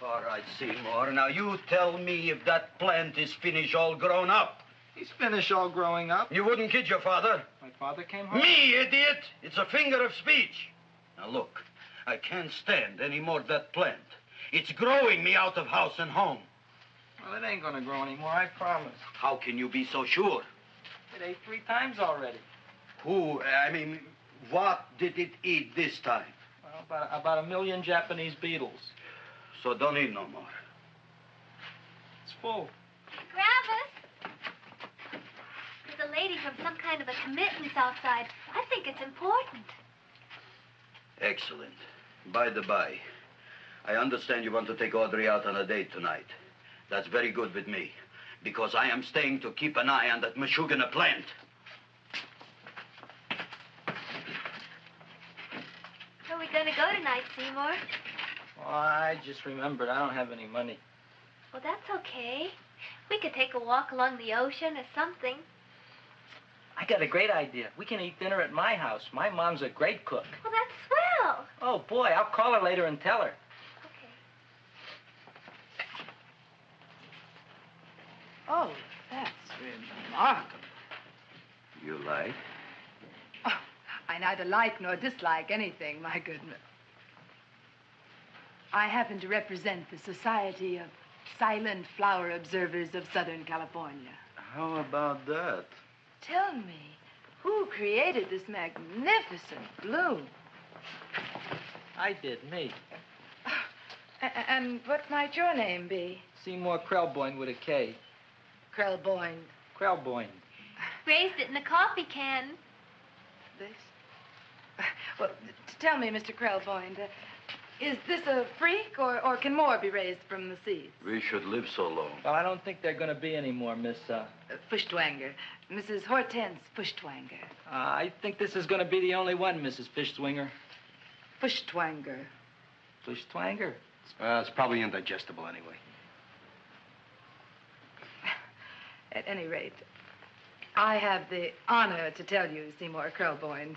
B: All right, Seymour. Now, you tell me if that plant is finished all grown up.
F: He's finished all growing up.
B: You wouldn't kid your father.
F: My father came home.
B: Me, idiot! It's a finger of speech. Now, look, I can't stand any more of that plant. It's growing me out of house and home.
F: Well, it ain't gonna grow anymore, I promise.
B: How can you be so sure?
H: It ate 3 times already.
B: What did it eat this time?
H: Well, about 1 million Japanese beetles.
B: So don't eat no more.
H: It's full.
E: Gravis! There's a lady from some kind of a committance outside. I think it's important.
B: Excellent. By the by, I understand you want to take Audrey out on a date tonight. That's very good with me, because I am staying to keep an eye on that Meshuggah plant.
E: Where are we going to go tonight, Seymour?
H: Well, I just remembered I don't have any money.
E: Well, that's okay. We could take a walk along the ocean or something.
H: I got a great idea. We can eat dinner at my house. My mom's a great cook.
E: Well, that's swell.
H: Oh, boy, I'll call her later and tell her.
P: Oh, that's remarkable.
B: You like?
P: Oh, I neither like nor dislike anything, my goodness. I happen to represent the Society of Silent Flower Observers of Southern California.
B: How about that?
P: Tell me, who created this magnificent bloom?
H: I did, me.
P: And what might your name be?
H: Seymour Krelboyne with a K.
P: Krelboyne.
H: Krelboyne.
E: Raised it in a coffee can.
P: This? Well, tell me, Mr. Krelboyne, is this a freak, or can more be raised from the seeds?
B: We should live so long.
H: Well, I don't think there are going to be any more, Miss,
P: Fuschtwanger. Mrs. Hortense Fuschtwanger.
H: I think this is going to be the only one, Mrs. Fishswinger.
P: Fuschtwanger.
H: Fuschtwanger?
I: It's probably indigestible anyway.
P: At any rate, I have the honor to tell you, Seymour Krelboyne,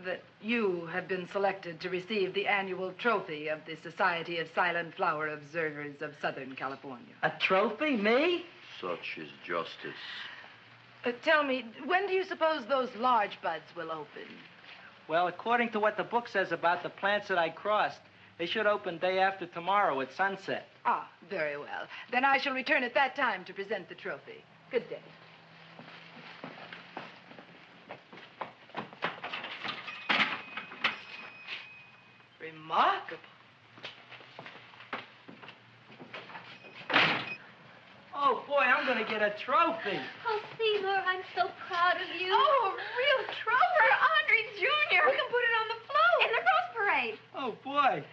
P: that you have been selected to receive the annual trophy of the Society of Silent Flower Observers of Southern California.
H: A trophy? Me?
B: Such is justice.
P: Tell me, when do you suppose those large buds will open?
H: Well, according to what the book says about the plants that I crossed, they should open day after tomorrow at sunset.
P: Ah, very well. Then I shall return at that time to present the trophy. Good day. Remarkable.
H: Oh, boy, I'm going to get a trophy.
E: Oh, Seymour, I'm so proud of you.
M: Oh, a real trophy for Andre Jr. We can put it on the float. In the Rose Parade.
H: Oh, boy.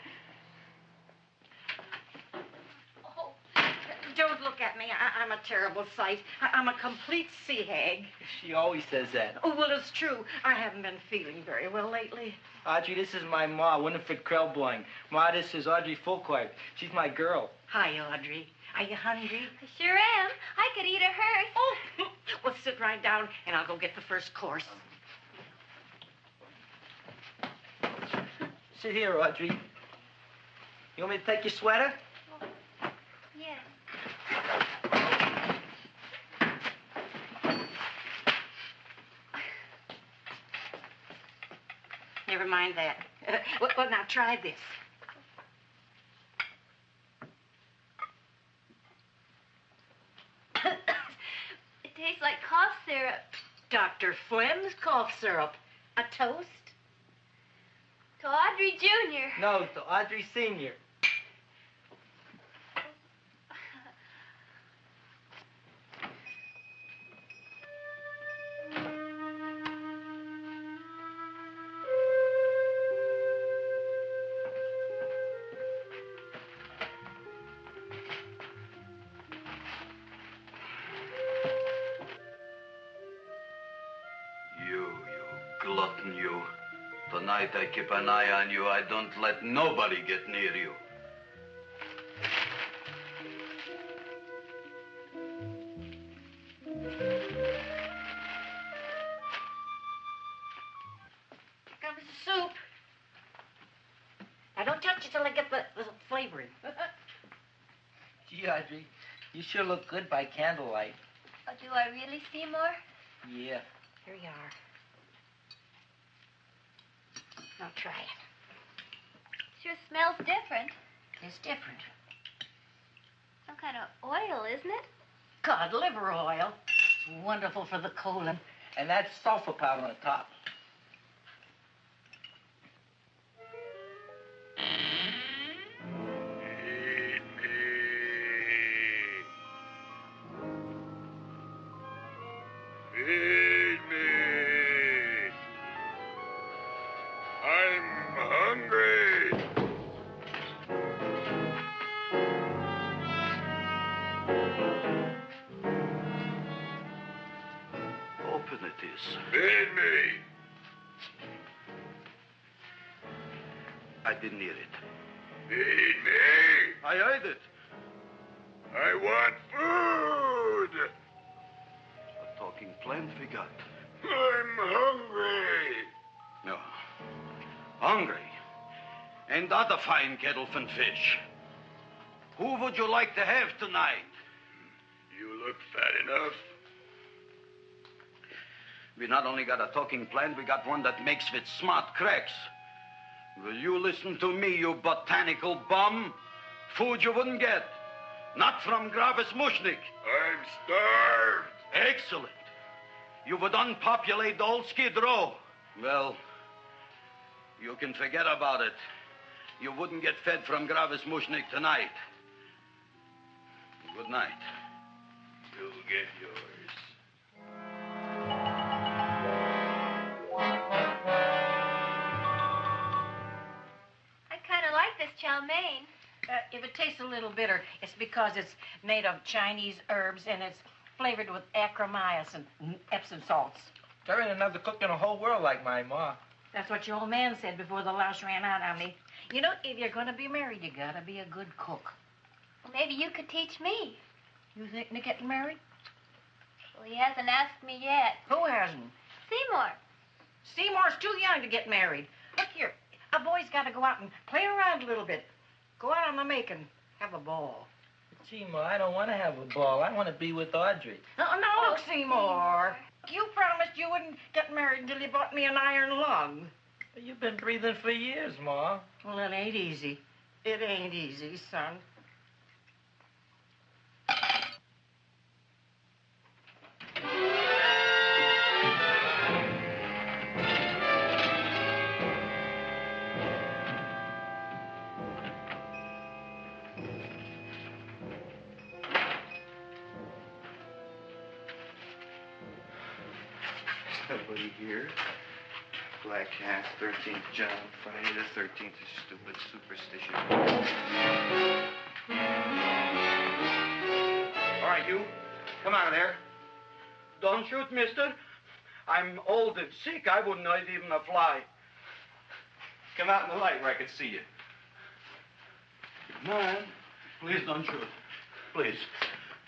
K: Don't look at me. I'm a terrible sight. I'm a complete sea hag.
H: She always says that.
K: Oh, well, it's true. I haven't been feeling very well lately.
H: Audrey, this is my ma, Winifred Krelboyne. Ma, this is Audrey Fulcourt. She's my girl.
K: Hi, Audrey. Are you hungry?
E: I sure am. I could eat a hearse.
K: Oh, well, sit right down, and I'll go get the first course.
H: Sit here, Audrey. You want me to take your sweater?
E: Yes.
K: Never mind that. Well, now try this.
E: It tastes like cough syrup.
K: Dr. Flem's cough syrup. A toast?
E: To Audrey Jr.
H: No, to Audrey Sr.
B: You glutton, you. Tonight I keep an eye on you. I don't let nobody get near you.
K: Here comes the soup. Now, don't touch it till I get the flavoring.
H: Gee, Audrey, you sure look good by candlelight.
E: Oh, do I really, Seymour?
H: Yeah.
K: Here you are. Now try it.
E: Sure smells different.
K: It's different.
E: Some kind of oil, isn't it?
K: Cod liver oil. It's wonderful for the colon.
H: And that's sulfur powder on the top.
O: Feed me. I'm hungry.
B: Open it is.
O: Feed me.
B: I didn't hear it.
O: Feed me.
B: I heard it.
O: I want food.
B: A talking plant we got.
O: I'm hungry.
B: No. Hungry? and other fine kettlefen fish. Who would you like to have tonight?
O: You look fat enough.
B: We not only got a talking plant, we got one that makes with smart cracks. Will you listen to me, you botanical bum? Food you wouldn't get. Not from Gravis Mushnik.
O: I'm starved.
B: Excellent. You would unpopulate the old Skid Row. Well, you can forget about it. You wouldn't get fed from Gravis Mushnik tonight. Good night.
O: You'll get yours.
E: I kind of like this chow mein.
K: If it tastes a little bitter, it's because it's made of Chinese herbs and it's flavored with acromyas and Epsom salts.
H: There ain't another cook in the whole world like my ma.
K: That's what your old man said before the louse ran out on me. You know, if you're going to be married, you got to be a good cook.
E: Well, maybe you could teach me.
K: You thinking of getting married?
E: Well, he hasn't asked me yet.
K: Who hasn't?
E: Seymour.
K: Seymour's too young to get married. Look here, a boy's got to go out and play around a little bit. Go out on the make and have a ball.
H: Seymour, I don't want to have a ball. I want to be with Audrey.
K: No, look, Seymour. You promised you wouldn't get married until you bought me an iron lung.
H: You've been breathing for years, Ma.
K: Well, it ain't easy. It ain't easy, son.
I: Nobody here. Black Cat, 13th John, Friday the 13th is stupid superstition. All right, you. Come out of there.
B: Don't shoot, mister. I'm old and sick. I wouldn't hurt even a fly.
I: Come out in the light where I can see you.
B: Man, please don't shoot. Please.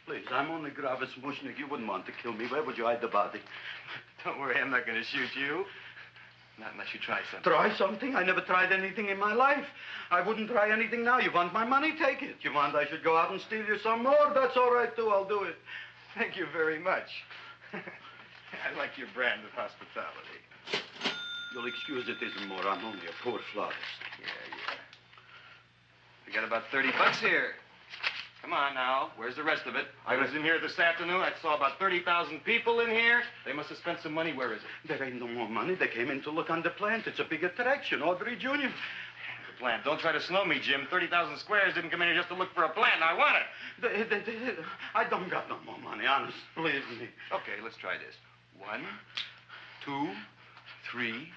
B: Please, I'm only Gravis Mushnik. You wouldn't want to kill me. Where would you hide the body?
I: Don't worry, I'm not going to shoot you. Not unless you try something.
B: Try something? I never tried anything in my life. I wouldn't try anything now. You want my money? Take it. You want I should go out and steal you some more? That's all right, too. I'll do it.
I: Thank you very much. I like your brand of hospitality.
B: You'll excuse it isn't more. I'm only a poor flautist.
I: Yeah. We got about $30 here. Come on now. Where's the rest of it? I was in here this afternoon. I saw about 30,000 people in here. They must have spent some money. Where is it?
B: There ain't no more money. They came in to look on the plant. It's a big attraction. Audrey Jr.
I: The plant. Don't try to snow me, Jim. 30,000 squares didn't come in here just to look for a plant. I want it.
B: I don't got no more money, honest. Believe me.
I: Okay, let's try this. 1, 2, 3,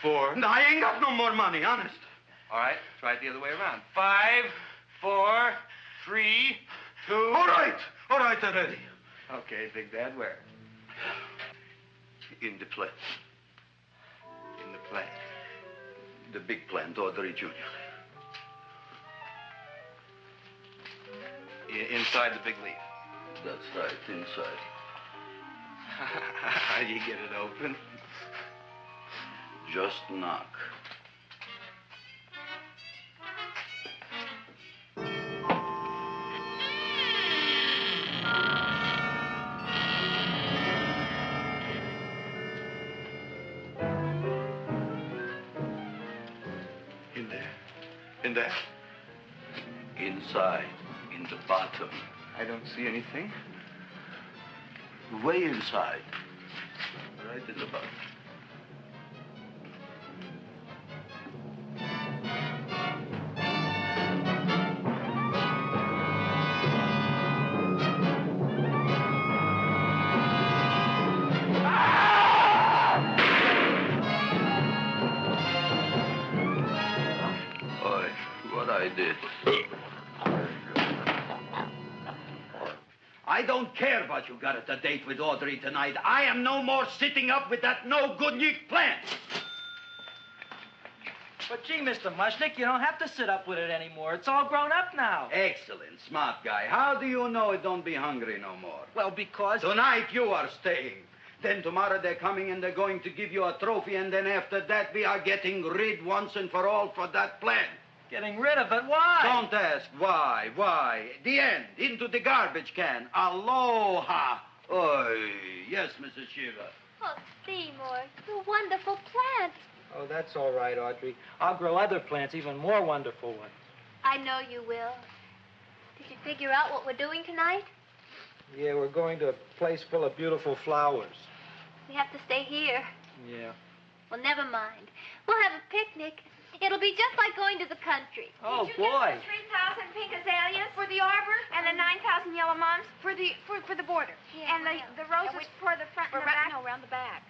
I: 4.
B: No, I ain't got no more money, honest.
I: All right, try it the other way around. 5, 4, 3, 2.
B: All right already.
I: Okay, Big Dad, where?
B: In the plant.
I: In the plant.
B: The big plant, Audrey Jr.
I: Inside the big leaf.
B: That's right, inside.
I: How do you get it open?
B: Just knock.
I: In there?
B: Inside, in the bottom.
I: I don't see anything.
B: Way inside. Right in the bottom. I did. I don't care about you got at the date with Audrey tonight. I am no more sitting up with that no-good Nick plant.
H: But gee, Mr. Mushnick, you don't have to sit up with it anymore. It's all grown up now.
B: Excellent, smart guy. How do you know it don't be hungry no more?
H: Well, because...
B: Tonight you are staying. Then tomorrow they're coming and they're going to give you a trophy, and then after that we are getting rid once and for all for that plant.
H: Getting rid of it? Why?
B: Don't ask why. The end. Into the garbage can. Aloha. Oy. Yes, Mrs. Shiva.
E: Oh, Seymour, you wonderful plant.
H: Oh, that's all right, Audrey. I'll grow other plants, even more wonderful ones.
E: I know you will. Did you figure out what we're doing tonight?
H: Yeah, we're going to a place full of beautiful flowers.
E: We have to stay here.
H: Yeah.
E: Well, never mind. We'll have a picnic. It'll be just like going to the country.
H: Oh,
M: Did you
H: boy.
M: get the 3,000 pink azaleas for the arbor and the 9,000 yellow mums for the border?
E: Yeah,
M: and the roses for the front and the back?
K: No, around the back.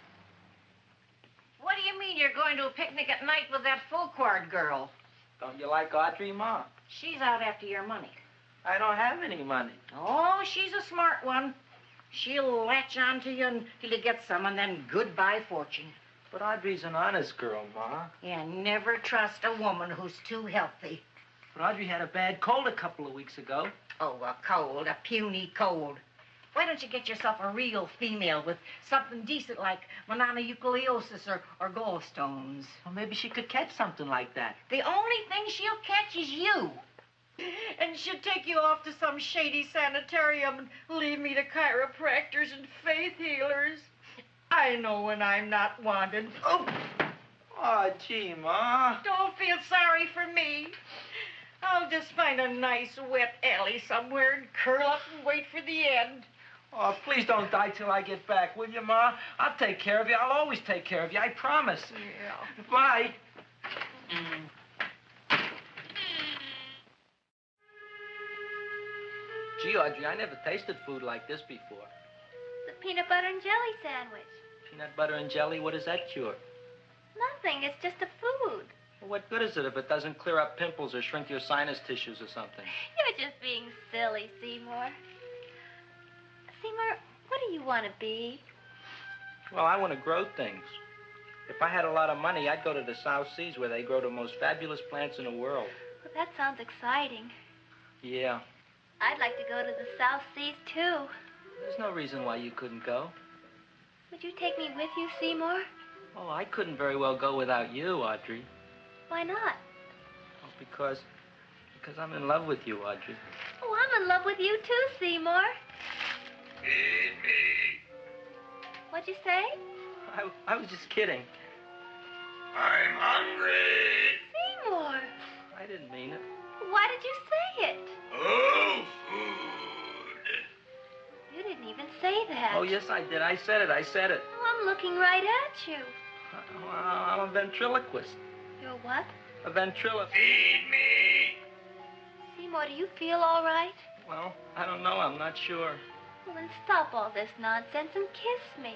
Q: What do you mean you're going to a picnic at night with that full-cord girl?
H: Don't you like Audrey, Ma?
Q: She's out after your money.
H: I don't have any money.
Q: Oh, she's a smart one. She'll latch on to you until you get some, and then goodbye fortune.
H: But Audrey's an honest girl, Ma.
Q: You never trust a woman who's too healthy.
H: But Audrey had a bad cold a couple of weeks ago.
Q: Oh, a cold, a puny cold. Why don't you get yourself a real female with something decent like mononucleosis or gallstones?
H: Well, maybe she could catch something like that.
Q: The only thing she'll catch is you.
K: And she'd take you off to some shady sanitarium and leave me to chiropractors and faith healers. I know when I'm not wanted.
H: Oh, gee, Ma.
K: Don't feel sorry for me. I'll just find a nice wet alley somewhere and curl up and wait for the end.
H: Oh, please don't die till I get back, will you, Ma? I'll take care of you. I'll always take care of you. I promise.
K: Yeah.
H: Bye. Gee, Audrey, I never tasted food like this before.
E: The peanut butter and jelly sandwich.
H: Peanut butter and jelly, what does that cure?
E: Nothing. It's just a food.
H: Well, what good is it if it doesn't clear up pimples or shrink your sinus tissues or something?
E: You're just being silly, Seymour. Seymour, what do you want to be?
H: Well, I want to grow things. If I had a lot of money, I'd go to the South Seas where they grow the most fabulous plants in the world.
E: Well, that sounds exciting.
H: Yeah.
E: I'd like to go to the South Seas, too.
H: There's no reason why you couldn't go.
E: Would you take me with you, Seymour?
H: Oh, I couldn't very well go without you, Audrey.
E: Why not?
H: Oh, because I'm in love with you, Audrey.
E: Oh, I'm in love with you, too, Seymour.
O: Feed me.
E: What'd you say?
H: I was just kidding.
O: I'm hungry.
E: Seymour.
H: I didn't mean it.
E: Why did you say it?
O: Oh, food.
E: You didn't even say that.
H: Oh, yes, I did. I said it.
E: Oh, I'm looking right at you.
H: I'm a ventriloquist.
E: You're what?
H: A ventriloquist.
O: Feed me.
E: Seymour, do you feel all right?
H: Well, I don't know. I'm not sure.
E: Well, then stop all this nonsense and kiss me.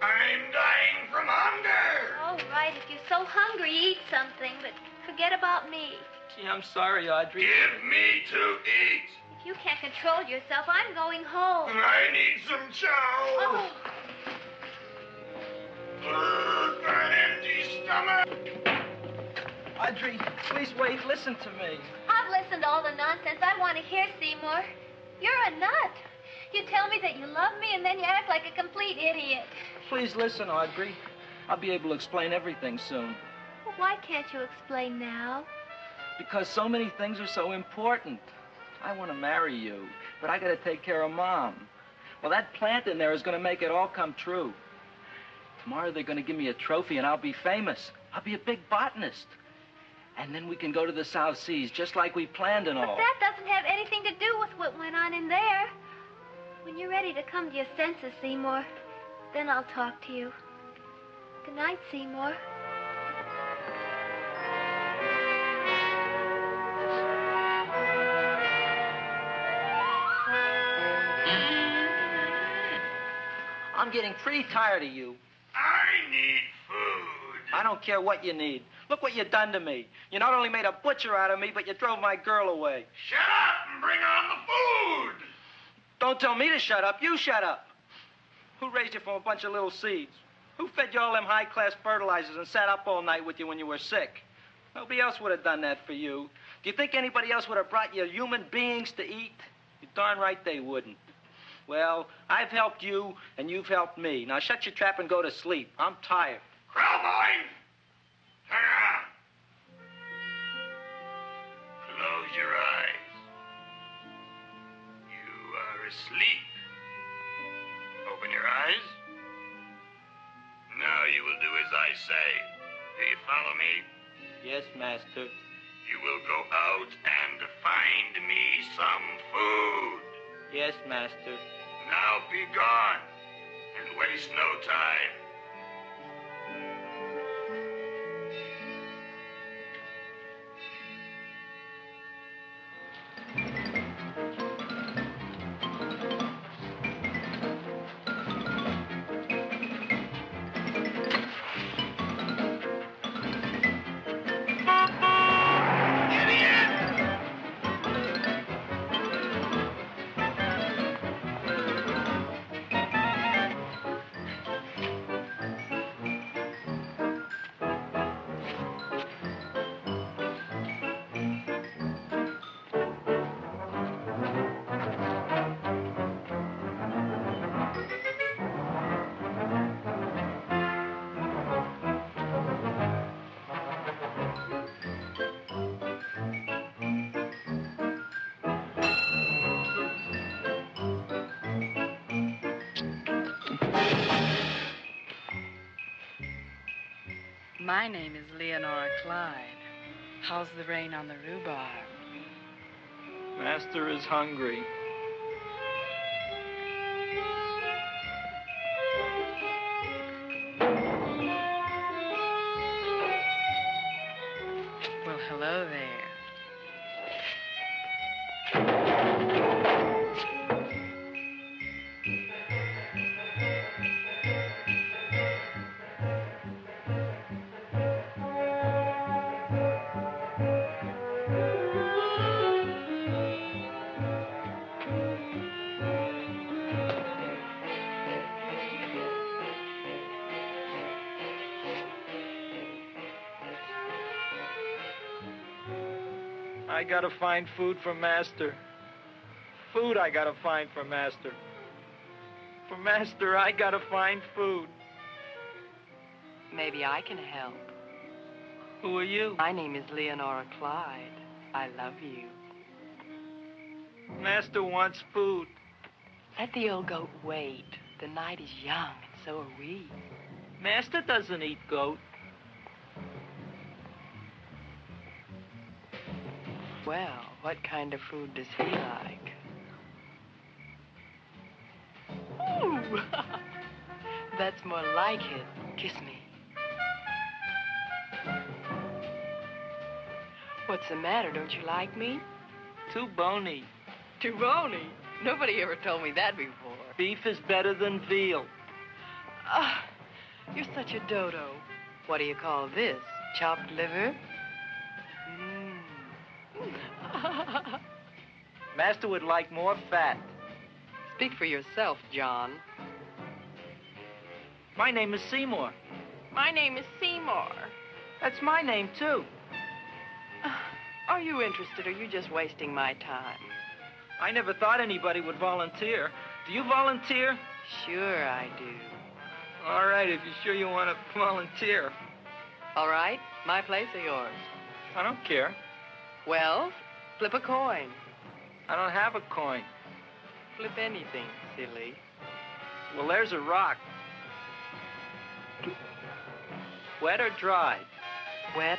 O: I'm dying from hunger.
E: All right, if you're so hungry, eat something, but forget about me.
H: Gee, I'm sorry, Audrey.
O: Give me to eat.
E: If you can't control yourself, I'm going home.
O: I need some chow.
E: Oh.
O: For an empty stomach.
H: Audrey, please wait. Listen to me.
E: I've listened to all the nonsense I want to hear, Seymour. You're a nut. You tell me that you love me, and then you act like a complete idiot.
H: Please listen, Audrey. I'll be able to explain everything soon.
E: Well, why can't you explain now?
H: Because so many things are so important. I want to marry you, but I got to take care of Mom. Well, that plant in there is going to make it all come true. Tomorrow they're going to give me a trophy, and I'll be famous. I'll be a big botanist. And then we can go to the South Seas, just like we planned and all.
E: But that doesn't have anything to do with what went on in there. When you're ready to come to your senses, Seymour, then I'll talk to you. Good night, Seymour.
H: I'm getting pretty tired of you.
O: I need food.
H: I don't care what you need. Look what you done to me. You not only made a butcher out of me, but you drove my girl away.
O: Shut up and bring on the food.
H: Don't tell me to shut up. You shut up. Who raised you from a bunch of little seeds? Who fed you all them high-class fertilizers and sat up all night with you when you were sick? Nobody else would have done that for you. Do you think anybody else would have brought you human beings to eat? You're darn right they wouldn't. Well, I've helped you, and you've helped me. Now shut your trap and go to sleep. I'm tired.
O: Krellboy! Turn around. Close your eyes. You are asleep. Open your eyes. Now you will do as I say. Do you follow me?
H: Yes, Master.
O: You will go out and find me some food.
H: Yes, Master.
O: Now be gone and waste no time.
R: My name is Leonora Clyde. How's the rain on the rhubarb?
H: Master is hungry.
R: Well, hello there.
H: I gotta find food for Master. Food I gotta find for Master. For Master, I gotta find food.
R: Maybe I can help.
H: Who are you?
R: My name is Leonora Clyde. I love you.
H: Master wants food.
R: Let the old goat wait. The night is young, and so are we.
H: Master doesn't eat goat.
R: Well, what kind of food does he like? Ooh! That's more like it. Kiss me. What's the matter? Don't you like me?
H: Too bony.
R: Too bony? Nobody ever told me that before.
H: Beef is better than veal.
R: Ah, you're such a dodo. What do you call this? Chopped liver?
H: Master would like more fat.
R: Speak for yourself, John.
H: My name is Seymour.
R: My name is Seymour.
H: That's my name, too.
R: Are you interested, or are you just wasting my time?
H: I never thought anybody would volunteer. Do you volunteer?
R: Sure I do.
H: All right, if you're sure you want to volunteer.
R: All right, my place or yours?
H: I don't care.
R: Well, flip a coin.
H: I don't have a coin.
R: Flip anything, silly.
H: Well, there's a rock. Wet or dry?
R: Wet.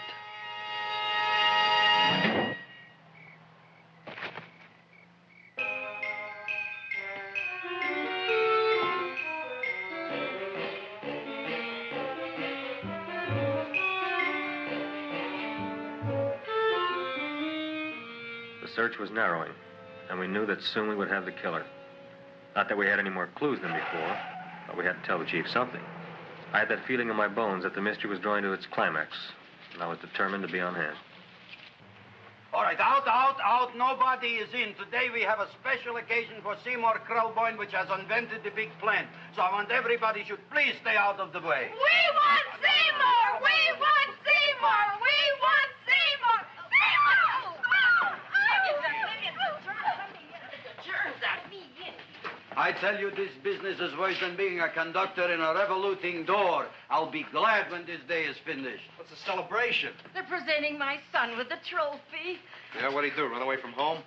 A: The search was narrowing, and we knew that soon we would have the killer. Not that we had any more clues than before, but we had to tell the chief something. I had that feeling in my bones that the mystery was drawing to its climax, and I was determined to be on hand.
B: All right, out. Nobody is in. Today we have a special occasion for Seymour Krellboy, which has invented the big plan. So I want everybody should please stay out of the way.
M: We want Seymour! We want Seymour! We want Seymour! Seymour!
B: I tell you, this business is worse than being a conductor in a revoluting door. I'll be glad when this day is finished.
F: What's the celebration?
K: They're presenting my son with a trophy.
I: Yeah, what'd he do, run away from home?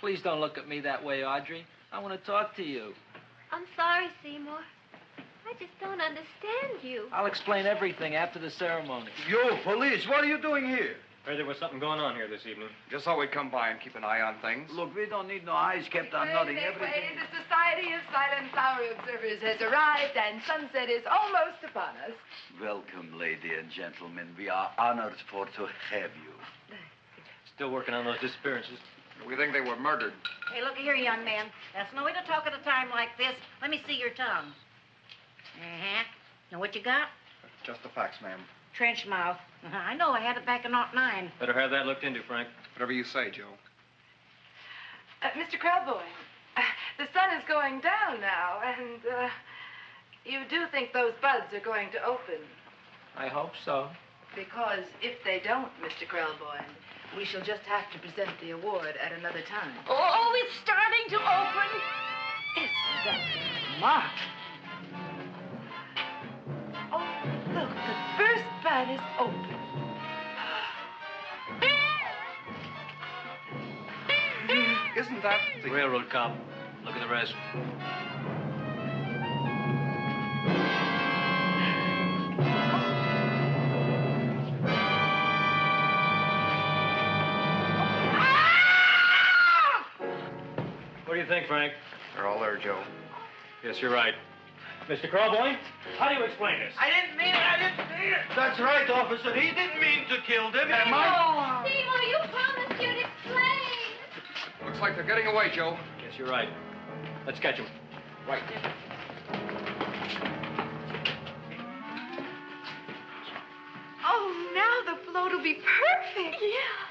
H: Please don't look at me that way, Audrey. I want to talk to you.
E: I'm sorry, Seymour. I just don't understand you.
H: I'll explain everything after the ceremony.
B: You, police, what are you doing here?
A: Heard there was something going on here this evening.
I: Just thought we'd come by and keep an eye on things.
B: Look, we don't need no eyes kept on nothing. Everything.
P: The Society of Silent Flower Observers has arrived, and sunset is almost upon us.
B: Welcome, lady and gentlemen. We are honored for to have you.
A: Still working on those disappearances.
I: We think they were murdered.
Q: Hey, look here, young man. That's no way to talk at a time like this. Let me see your tongue. Uh-huh. Now, what you got?
I: Just the facts, ma'am.
Q: Trench mouth. I know. I had it back in '09.
A: Better have that looked into, Frank.
I: Whatever you say, Joe.
P: Mr. Krelboyne, the sun is going down now, and you do think those buds are going to open?
H: I hope so.
P: Because if they don't, Mr. Krelboyne, we shall just have to present the award at another time.
K: Oh, it's starting to open.
P: Isn't that smart? Oh, look, the first bud is open.
I: Isn't that the
A: railroad cop? Look at the rest. What do you think, Frank?
I: They're all there, Joe.
A: Yes, you're right. Mr. Krelboyne, how do you explain this?
N: I didn't mean it. I didn't mean it. That's right, officer. He didn't mean to kill them.
E: Seymour, you promised you'd explain.
I: Looks like they're getting away, Joe.
A: Yes, you're right. Let's catch them.
I: Right.
P: Oh, now the float will be perfect. Yeah.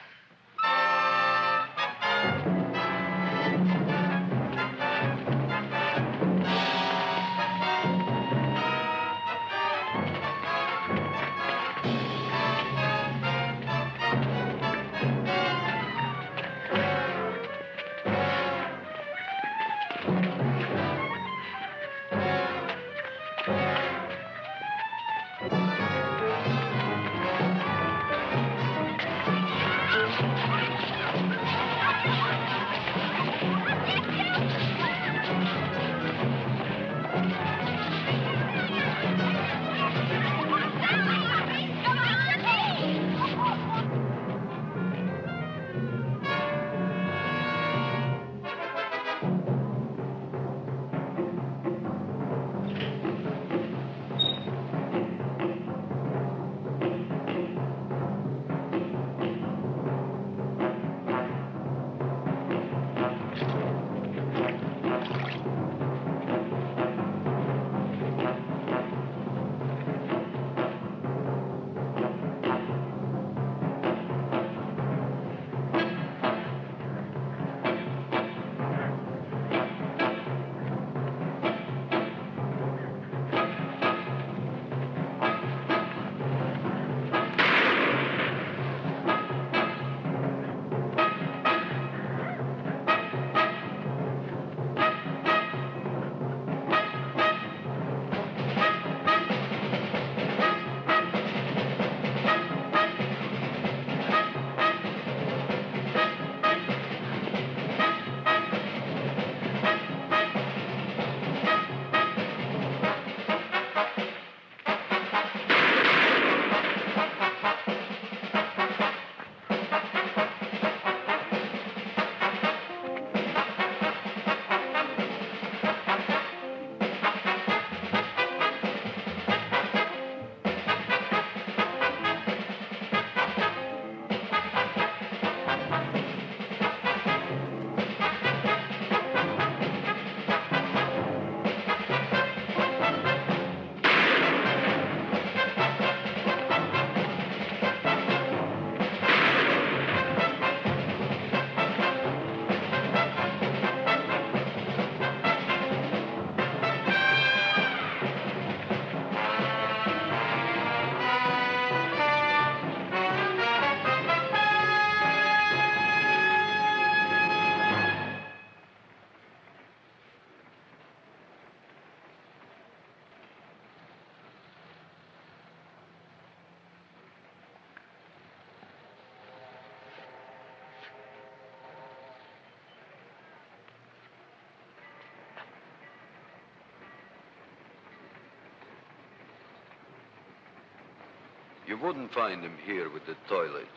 B: You wouldn't find him here with the toilets.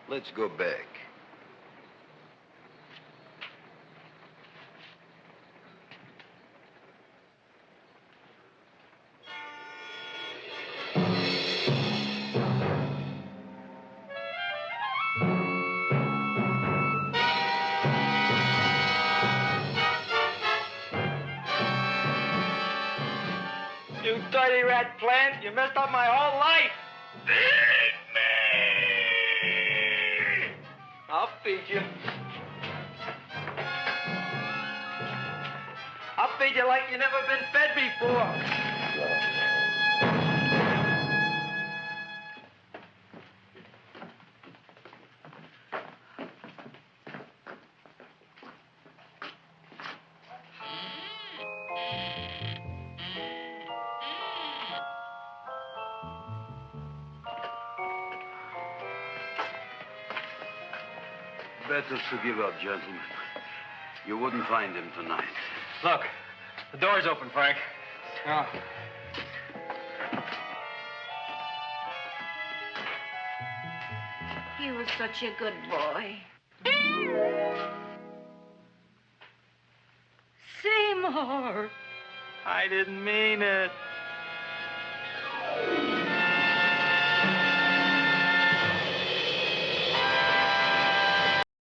B: Let's go back.
H: You dirty rat plant, you messed up my whole life.
O: Feed me!
H: I'll feed you. I'll feed you like you never been fed before.
B: Better to give up, gentlemen. You wouldn't find him tonight.
A: Look, the door's open, Frank.
H: Oh.
K: He was such a good boy. Seymour!
H: I didn't mean it.